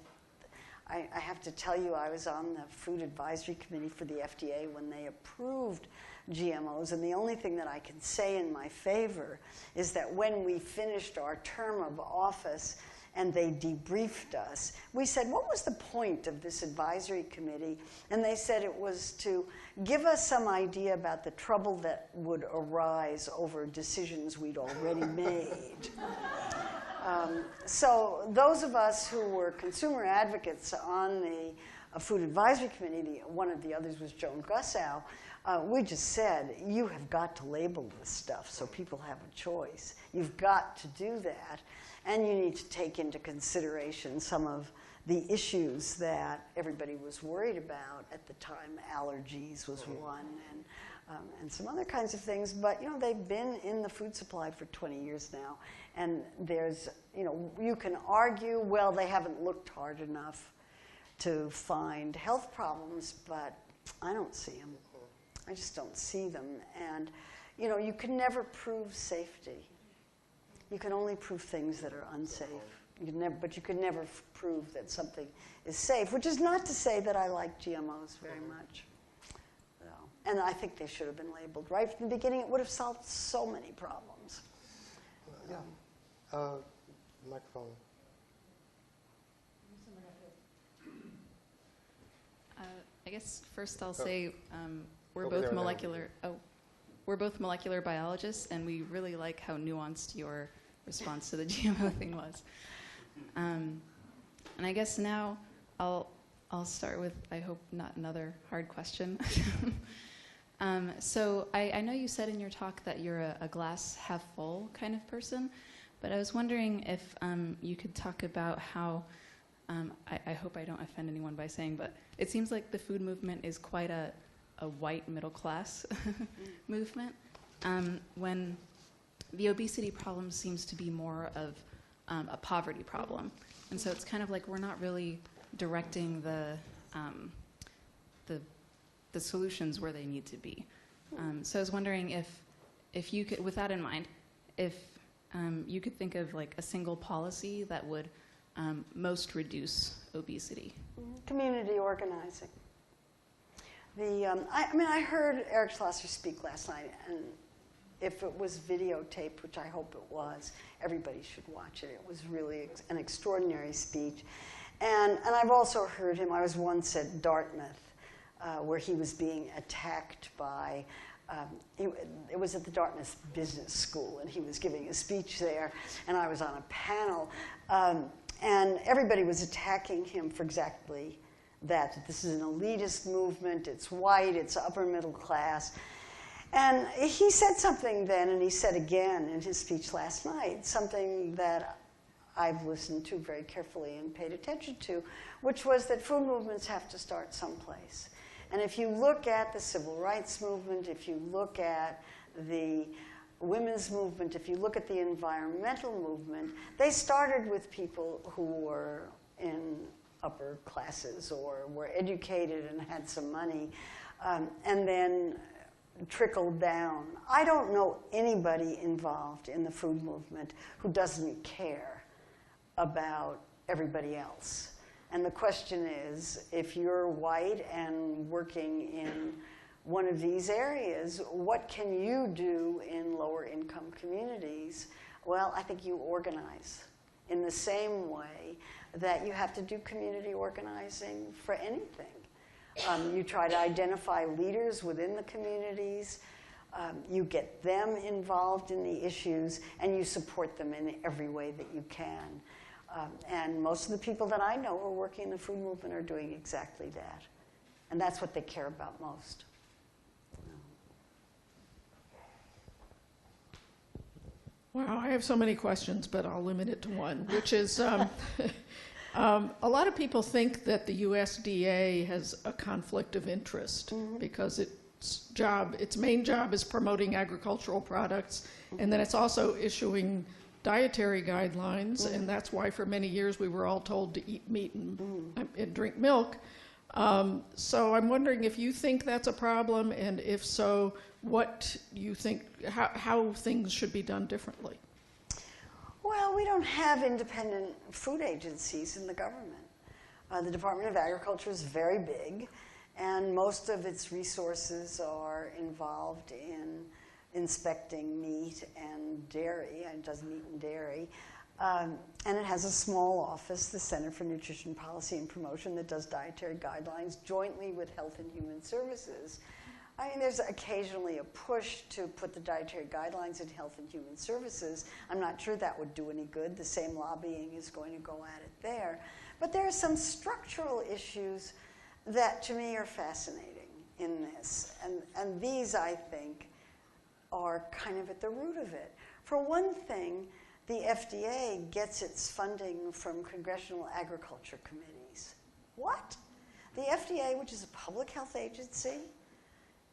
have to tell you, I was on the Food Advisory Committee for the FDA when they approved GMOs, and the only thing that I can say in my favor is that when we finished our term of office and they debriefed us, we said, what was the point of this advisory committee? And they said it was to give us some idea about the trouble that would arise over decisions we'd already made. So those of us who were consumer advocates on the Food Advisory Committee, one of the others was Joan Gussow, we just said, you have got to label this stuff so people have a choice. You've got to do that. And you need to take into consideration some of the issues that everybody was worried about at the time. Allergies was one, and some other kinds of things. But, they've been in the food supply for 20 years now. And there's, you can argue, well, they haven't looked hard enough to find health problems, but I don't see them. I just don't see them. And, you can never prove safety. You can only prove things that are unsafe. But you can never prove that something is safe, which is not to say that I like GMOs very much. So, and I think they should have been labeled right from the beginning. It would have solved so many problems. Microphone. I guess first I'll say we're both molecular. We're both molecular biologists, and we really like how nuanced your response to the GMO thing was. And I guess now I'll start with, I hope not another hard question. So I know you said in your talk that you're a glass half full kind of person, but I was wondering if you could talk about how, I hope I don't offend anyone by saying, but it seems like the food movement is quite a white middle class movement, when the obesity problem seems to be more of a poverty problem. And so it's kind of like we're not really directing the solutions where they need to be. So I was wondering if you could, with that in mind, if you could think of like a single policy that would most reduce obesity. Community organizing. I heard Eric Schlosser speak last night, and if it was videotaped, which I hope it was, everybody should watch it. It was really an extraordinary speech. And I've also heard him, I was once at Dartmouth, where he was being attacked by, it was at the Dartmouth Business School, and he was giving a speech there, and I was on a panel, and everybody was attacking him for exactly that this is an elitist movement, it's white, it's upper middle class. And he said something then, and he said again in his speech last night, something that I've listened to very carefully and paid attention to, which was that food movements have to start someplace. And if you look at the civil rights movement, if you look at the women's movement, if you look at the environmental movement, they started with people who were in upper classes or were educated and had some money, and then trickled down. I don't know anybody involved in the food movement who doesn't care about everybody else. And the question is, if you're white and working in one of these areas, what can you do in lower income communities? Well, I think you organize in the same way that you have to do community organizing for anything. You try to identify leaders within the communities, you get them involved in the issues, and you support them in every way that you can. And most of the people that I know who are working in the food movement are doing exactly that. And that's what they care about most. Wow, I have so many questions, but I'll limit it to one, which is a lot of people think that the USDA has a conflict of interest because its main job is promoting agricultural products, and then it's also issuing dietary guidelines, and that's why for many years we were all told to eat meat and drink milk. So I'm wondering if you think that's a problem, and if so, what you think, how things should be done differently. Well, we don't have independent food agencies in the government. The Department of Agriculture is very big, and most of its resources are involved in inspecting meat and dairy, and does meat and dairy. And it has a small office, the Center for Nutrition Policy and Promotion, that does dietary guidelines jointly with Health and Human Services. I mean, there's occasionally a push to put the dietary guidelines in Health and Human Services. I'm not sure that would do any good. The same lobbying is going to go at it there. But there are some structural issues that, to me, are fascinating in this. And these, I think, are kind of at the root of it. For one thing, the FDA gets its funding from congressional agriculture committees. What? The FDA, which is a public health agency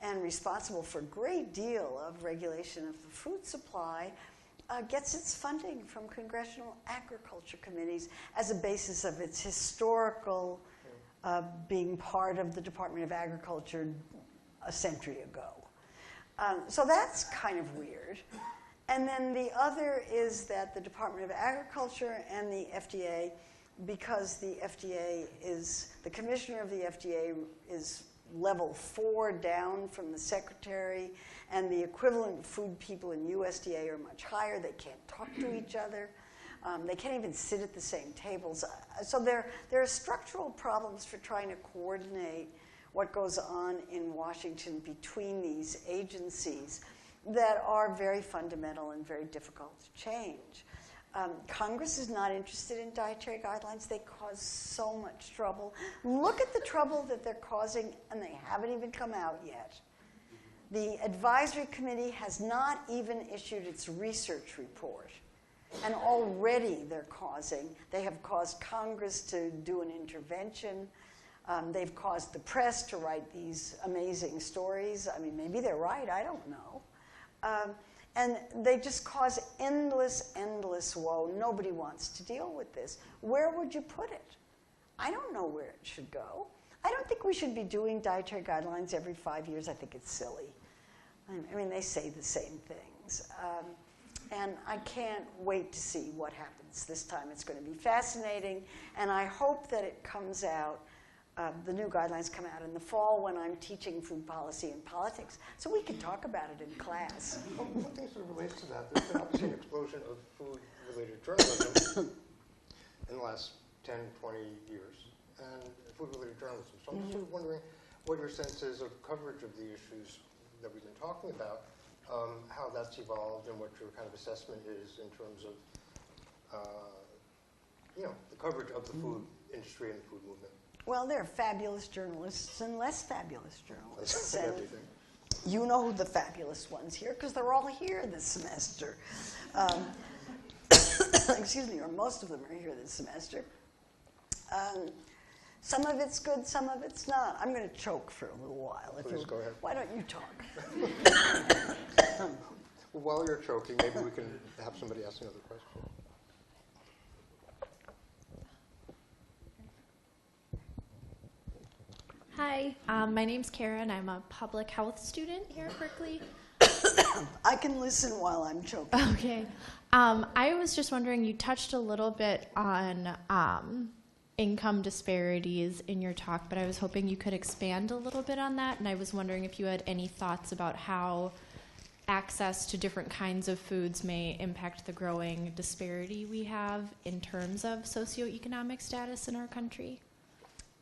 and responsible for a great deal of regulation of the food supply, gets its funding from congressional agriculture committees as a basis of its historical being part of the Department of Agriculture a century ago. So that's kind of weird. And then the other is that the Department of Agriculture and the FDA, because the FDA is, the commissioner of the FDA is level 4 down from the secretary, and the equivalent food people in USDA are much higher. They can't talk to each other. They can't even sit at the same tables. So there are structural problems for trying to coordinate what goes on in Washington between these agencies that are very fundamental and very difficult to change. Congress is not interested in dietary guidelines. They cause so much trouble. Look at the trouble that they're causing, and they haven't even come out yet. The advisory committee has not even issued its research report, and already they have caused Congress to do an intervention. They've caused the press to write these amazing stories. I mean, maybe they're right, I don't know. And they just cause endless, endless woe. Nobody wants to deal with this. Where would you put it? I don't know where it should go. I don't think we should be doing dietary guidelines every 5 years. I think it's silly. I mean, they say the same things. And I can't wait to see what happens this time. It's going to be fascinating, and I hope that it comes out. The new guidelines come out in the fall when I'm teaching food policy and politics, so we can talk about it in class. Well, one thing sort of relates to that, there's been obviously an explosion of food-related journalism in the last 10, 20 years, and food-related journalism. So I'm just sort of wondering what your sense is of coverage of the issues that we've been talking about, how that's evolved, and what your kind of assessment is in terms of, the coverage of the food industry and the food movement. Well, there are fabulous journalists and less fabulous journalists. That's And everything. you know the fabulous ones here because they're all here this semester. Excuse me, or most of them are here this semester. Some of it's good, some of it's not. I'm going to choke for a little while. Please go ahead. Why don't you talk? Well, while you're choking, maybe we can have somebody ask another question. Hi, my name's Karen. I'm a public health student here at Berkeley. I can listen while I'm choking. Okay. I was just wondering, you touched a little bit on income disparities in your talk, but I was hoping you could expand a little bit on that, and I was wondering if you had any thoughts about how access to different kinds of foods may impact the growing disparity we have in terms of socioeconomic status in our country.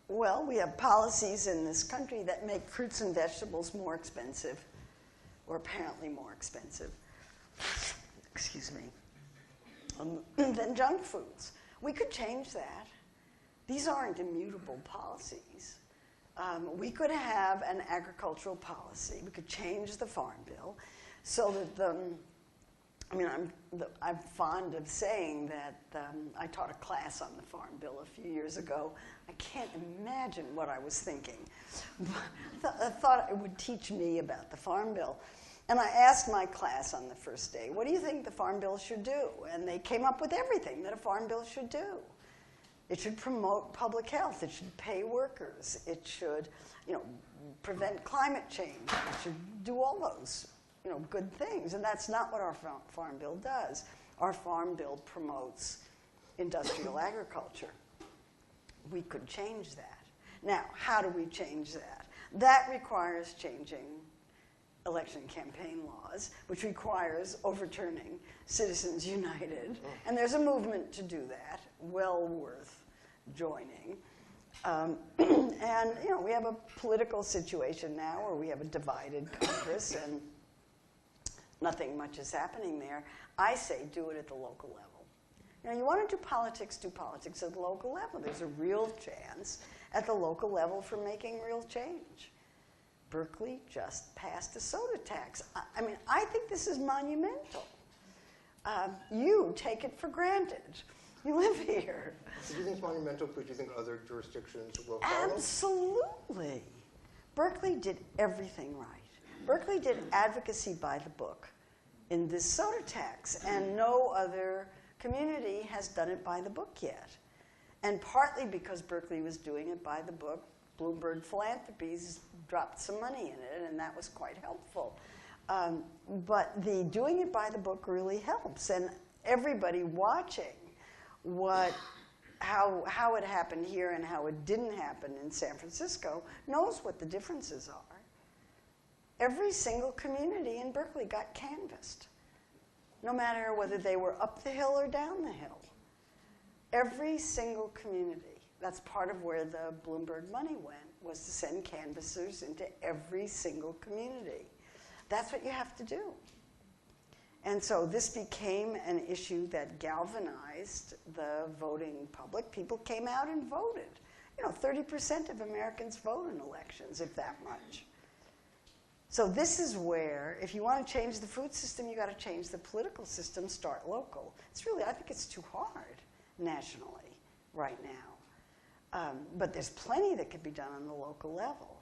Well, we have policies in this country that make fruits and vegetables more expensive, or apparently more expensive, excuse me, than junk foods. We could change that. These aren't immutable policies. We could have an agricultural policy. We could change the Farm Bill so that I'm fond of saying that I taught a class on the Farm Bill a few years ago. I can't imagine what I was thinking. I thought it would teach me about the Farm Bill. And I asked my class on the first day, what do you think the Farm Bill should do? And they came up with everything that a Farm Bill should do. It should promote public health. It should pay workers. It should, prevent climate change. It should do all those, good things. And that's not what our Farm Bill does. Our Farm Bill promotes industrial agriculture. We could change that. Now, how do we change that? That requires changing election campaign laws, which requires overturning Citizens United. And there's a movement to do that, well worth joining. And, we have a political situation now where we have a divided Congress and nothing much is happening there. I say do it at the local level. You want to do politics at the local level. There's a real chance at the local level for making real change. Berkeley just passed a soda tax. I think this is monumental. You take it for granted. You live here. Do you think it's monumental, but do you think other jurisdictions will follow? Absolutely. Berkeley did everything right. Berkeley did advocacy by the book in this soda tax, and no other community has done it by the book yet. And partly because Berkeley was doing it by the book, Bloomberg Philanthropies dropped some money in it, and that was quite helpful. But the doing it by the book really helps, and everybody watching how it happened here and how it didn't happen in San Francisco knows what the differences are. Every single community in Berkeley got canvassed, no matter whether they were up the hill or down the hill. Every single community. That's part of where the Bloomberg money went, was to send canvassers into every single community. That's what you have to do. And so this became an issue that galvanized the voting public. People came out and voted. 30% of Americans vote in elections, if that much. So this is where, if you want to change the food system, you got to change the political system, start local. I think it's too hard nationally right now. But there's plenty that could be done on the local level.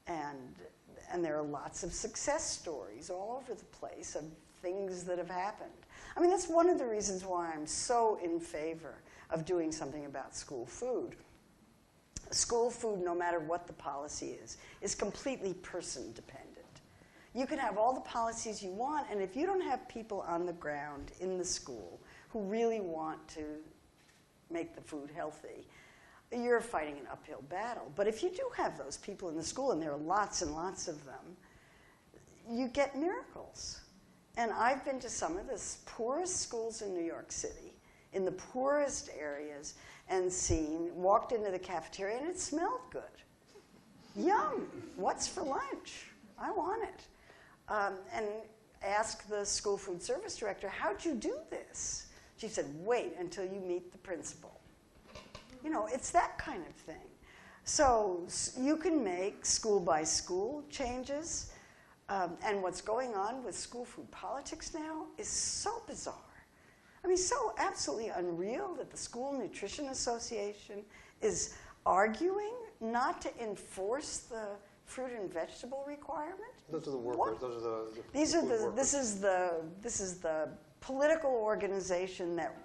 And there are lots of success stories all over the place of things that have happened. That's one of the reasons why I'm so in favor of doing something about school food. School food, no matter what the policy is completely person-dependent. You can have all the policies you want, and if you don't have people on the ground in the school who really want to make the food healthy, you're fighting an uphill battle. But if you do have those people in the school, and there are lots and lots of them, you get miracles. And I've been to some of the poorest schools in New York City, in the poorest areas, and seen, walked into the cafeteria and it smelled good. Yum, what's for lunch? I want it. And asked the school food service director, how'd you do this? She said, wait until you meet the principal. You know, it's that kind of thing. So you can make school by school changes. And what's going on with school food politics now is so bizarre. I mean, so absolutely unreal that the School Nutrition Association is arguing not to enforce the fruit and vegetable requirement. Those are the workers. What? Those are the These are food the. workers. This is the political organization that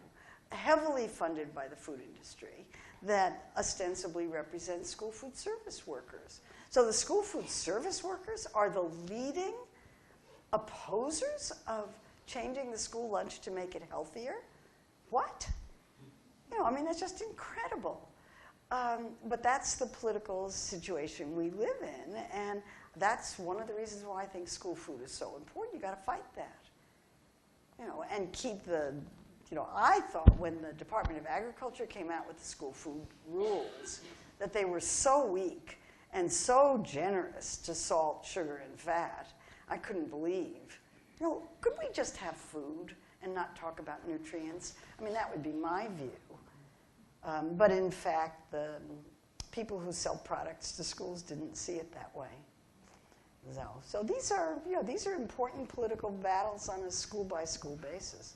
heavily funded by the food industry that ostensibly represents school food service workers. So the school food service workers are the leading opposers of changing the school lunch to make it healthier. What? You know, I mean, that's just incredible. But that's the political situation we live in, and that's one of the reasons why I think school food is so important. You got to fight that, you know, and keep the. You know, I thought when the Department of Agriculture came out with the school food rules that they were so weak and so generous to salt, sugar, and fat. I couldn't believe. You know, could we just have food and not talk about nutrients? I mean, that would be my view. But in fact, the people who sell products to schools didn't see it that way. So these are, you know, these are important political battles on a school-by-school basis.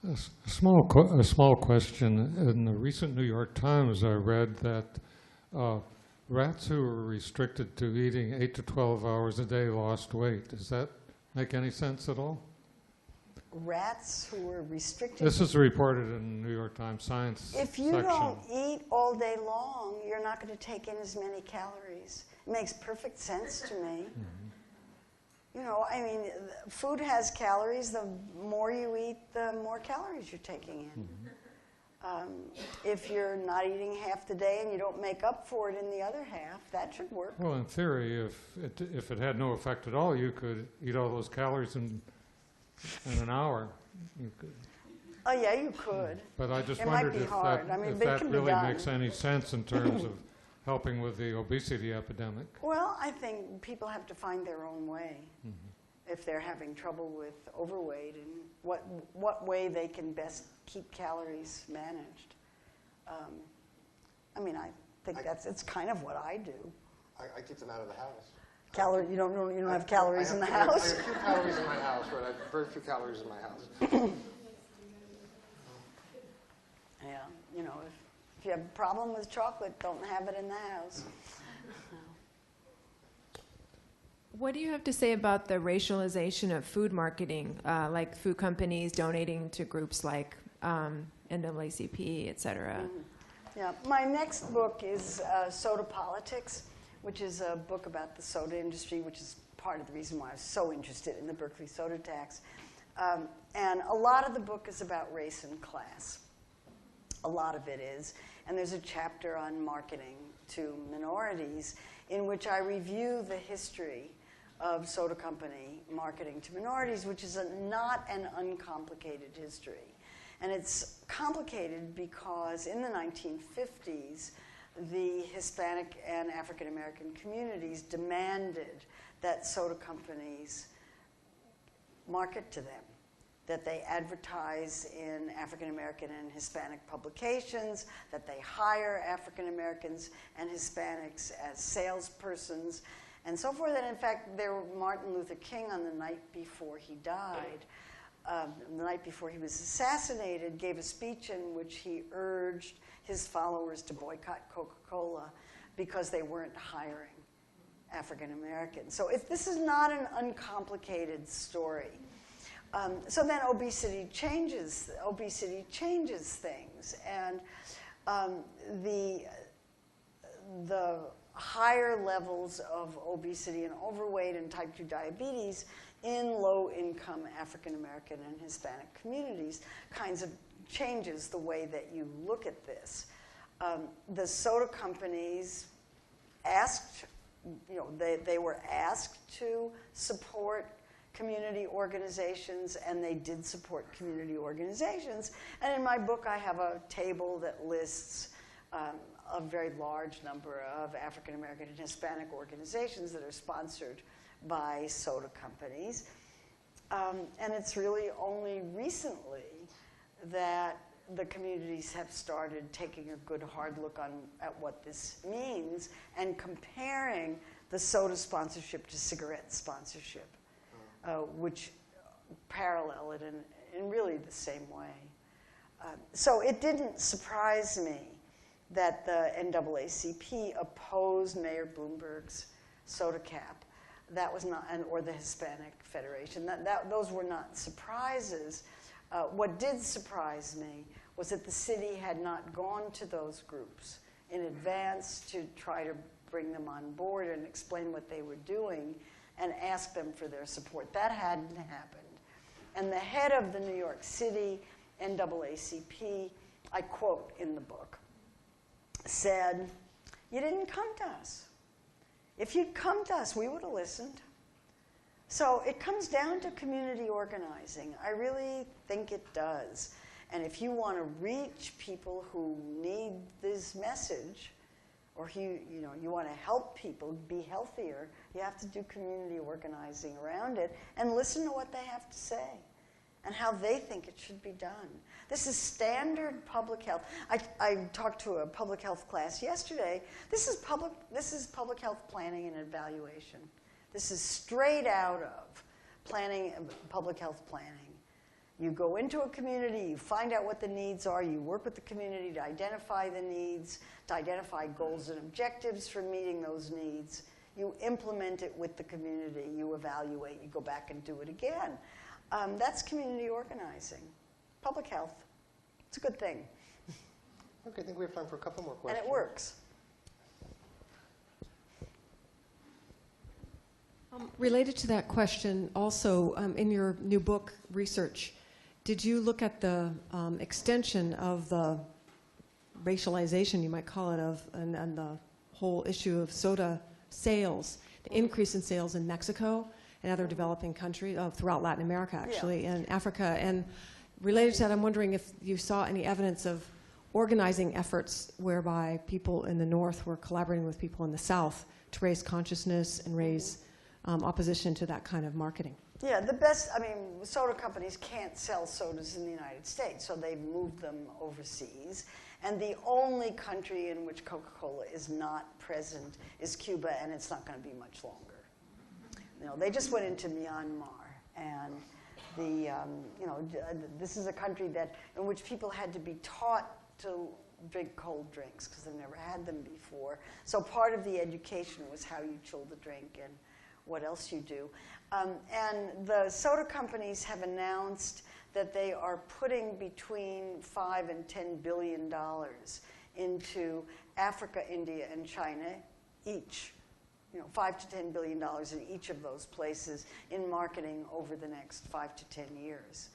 A small question. In the recent New York Times, I read that rats who were restricted to eating 8 to 12 hours a day lost weight. Does that make any sense at all? Rats who were restricted. This is reported in the New York Times Science If you section. don't eat all day long, you're not going to take in as many calories. It makes perfect sense to me. Mm-hmm. You know, I mean, food has calories. The more you eat, the more calories you're taking in. Mm-hmm. If you're not eating half the day and you don't make up for it in the other half, that should work. Well, in theory, if it had no effect at all, you could eat all those calories in an hour. You could. Oh, yeah, you could. But I just It might wondered be if hard. that, I mean, if but it that can be really done. makes any sense in terms of helping with the obesity epidemic. Well, I think people have to find their own way if they're having trouble with overweight and what way they can best keep calories managed. I mean, I think it's kind of what I do. I keep them out of the house. You don't have calories in the house? I have few calories in my house, right? I have very few calories in my house. Yeah, you know, if you have a problem with chocolate, don't have it in the house. What do you have to say about the racialization of food marketing, like food companies donating to groups like NAACP, et cetera? Yeah, my next book is Soda Politics, which is a book about the soda industry, which is part of the reason why I was so interested in the Berkeley soda tax. And a lot of the book is about race and class. A lot of it is. And there's a chapter on marketing to minorities in which I review the history of soda company marketing to minorities, which is not an uncomplicated history. And it's complicated because in the 1950s, the Hispanic and African American communities demanded that soda companies market to them, that they advertise in African American and Hispanic publications, that they hire African Americans and Hispanics as salespersons, and so forth. And in fact, Martin Luther King, on the night before he died, the night before he was assassinated, gave a speech in which he urged his followers to boycott Coca-Cola because they weren't hiring African Americans. So this is not an uncomplicated story. So then obesity changes things, and the higher levels of obesity and overweight and type 2 diabetes in low-income African American and Hispanic communities kinds of changes the way that you look at this. The soda companies asked, they were asked to support community organizations, and they did support community organizations. And in my book, I have a table that lists a very large number of African American and Hispanic organizations that are sponsored by soda companies. And it's really only recently that the communities have started taking a good hard look at what this means and comparing the soda sponsorship to cigarette sponsorship, which parallel it in really the same way. So it didn't surprise me that the NAACP opposed Mayor Bloomberg's soda cap. That was not, or the Hispanic Federation. Those were not surprises. What did surprise me was that the city had not gone to those groups in advance to try to bring them on board and explain what they were doing and ask them for their support. That hadn't happened. And the head of the New York City NAACP, I quote in the book, said, "You didn't come to us. If you'd come to us, we would have listened." So it comes down to community organizing. I really think it does. And if you want to reach people who need this message, or you want to help people be healthier, you have to do community organizing around it and listen to what they have to say and how they think it should be done. This is standard public health. I talked to a public health class yesterday. This is public health planning and evaluation. This is straight out of public health planning. You go into a community, you find out what the needs are, you work with the community to identify the needs, to identify goals and objectives for meeting those needs. You implement it with the community, you evaluate, you go back and do it again. That's community organizing. Public health. It's a good thing. Okay, I think we have time for a couple more questions. And it works. Related to that question, also in your new book, Research, did you look at the extension of the racialization, you might call it, and the whole issue of soda sales, the increase in sales in Mexico and other developing countries, throughout Latin America, actually, and Africa? And related to that, I'm wondering if you saw any evidence of organizing efforts whereby people in the North were collaborating with people in the South to raise consciousness and raise opposition to that kind of marketing. Yeah, soda companies can't sell sodas in the United States, so they've moved them overseas. And the only country in which Coca-Cola is not present is Cuba, and it's not going to be much longer. They just went into Myanmar, and this is a country in which people had to be taught to drink cold drinks because they've never had them before. So part of the education was how you chill the drink and what else you do. And the soda companies have announced that they are putting between $5 and $10 billion into Africa, India, and China each. $5 to $10 billion in each of those places in marketing over the next 5 to 10 years.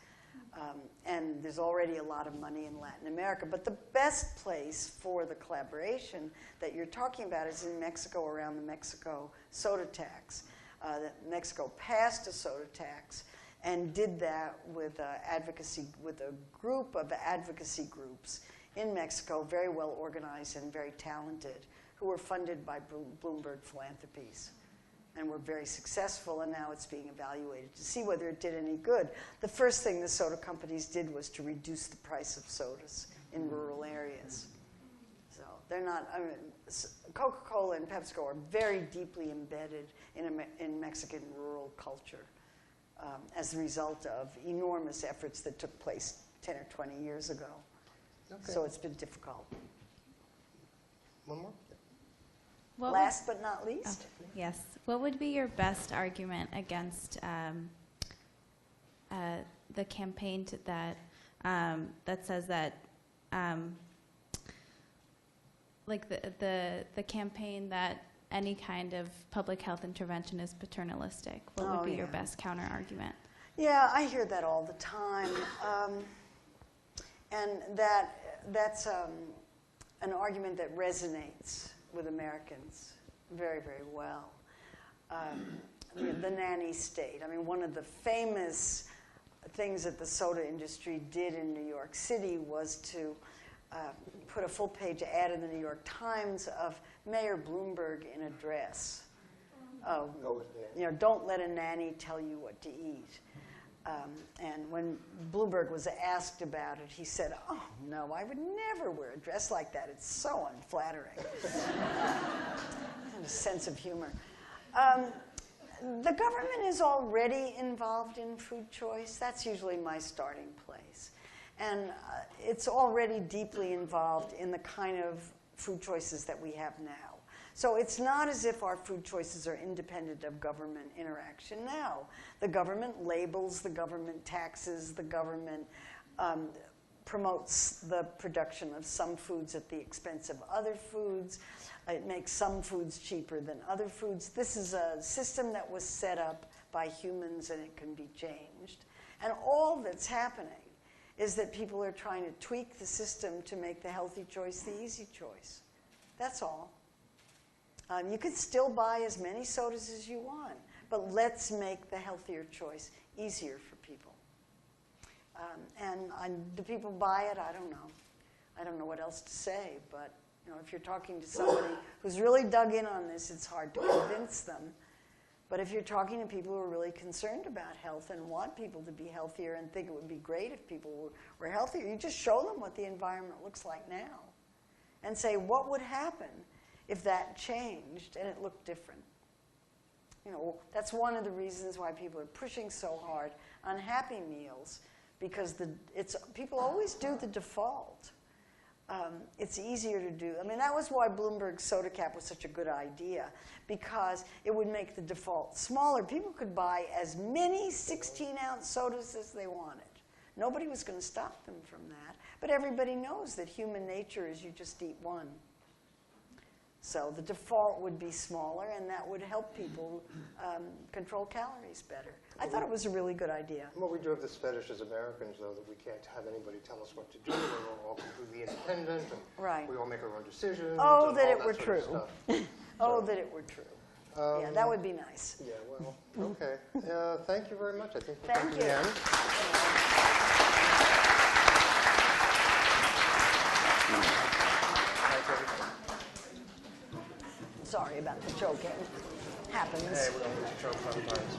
And there's already a lot of money in Latin America. But the best place for the collaboration that you're talking about is in Mexico, around the Mexico soda tax. Mexico passed a soda tax and did that with advocacy, with a group of advocacy groups in Mexico, very well organized and very talented, who were funded by Bloomberg Philanthropies and were very successful, and now it's being evaluated to see whether it did any good. The first thing the soda companies did was to reduce the price of sodas in rural areas. So they're not, Coca-Cola and PepsiCo are very deeply embedded in Mexican rural culture as a result of enormous efforts that took place 10 or 20 years ago. Okay. So it's been difficult. One more? Last but not least. Oh, yes. What would be your best argument against the campaign that says that, the campaign that any kind of public health intervention is paternalistic? What would be your best counter argument? Yeah, I hear that all the time, and that's an argument that resonates with Americans very, very well. the nanny state. I mean, one of the famous things that the soda industry did in New York City was to put a full-page ad in the New York Times of Mayor Bloomberg in a dress. Don't let a nanny tell you what to eat. And when Bloomberg was asked about it, he said, "Oh, no, I would never wear a dress like that. It's so unflattering." And a sense of humor. The government is already involved in food choice. That's usually my starting place. And it's already deeply involved in the kind of food choices that we have now. So it's not as if our food choices are independent of government interaction now. The government labels, the government taxes, the government promotes the production of some foods at the expense of other foods. It makes some foods cheaper than other foods. This is a system that was set up by humans, and it can be changed. And all that's happening is that people are trying to tweak the system to make the healthy choice the easy choice. That's all. You could still buy as many sodas as you want, but let's make the healthier choice easier for people. Do people buy it? I don't know. I don't know what else to say, but if you're talking to somebody who's really dug in on this, it's hard to convince them. But if you're talking to people who are really concerned about health and want people to be healthier and think it would be great if people were healthier, you just show them what the environment looks like now and say, what would happen if that changed and it looked different? That's one of the reasons why people are pushing so hard on Happy Meals, because people always do the default. It's easier to do. I mean, that was why Bloomberg's soda cap was such a good idea, because it would make the default smaller. People could buy as many 16-ounce sodas as they wanted. Nobody was going to stop them from that. But everybody knows that human nature is you just eat one. So the default would be smaller, and that would help people control calories better. I thought it was a really good idea. Well, we do have this fetish as Americans, though, that we can't have anybody tell us what to do. We're all completely independent, and we all make our own decisions. Oh, that it were true. Oh, that it were true. Yeah, that would be nice. Yeah, well, okay. Thank you very much. I think we're Thank you. the end. Sorry about the choking. Happens. Hey, we don't need to choke sometimes.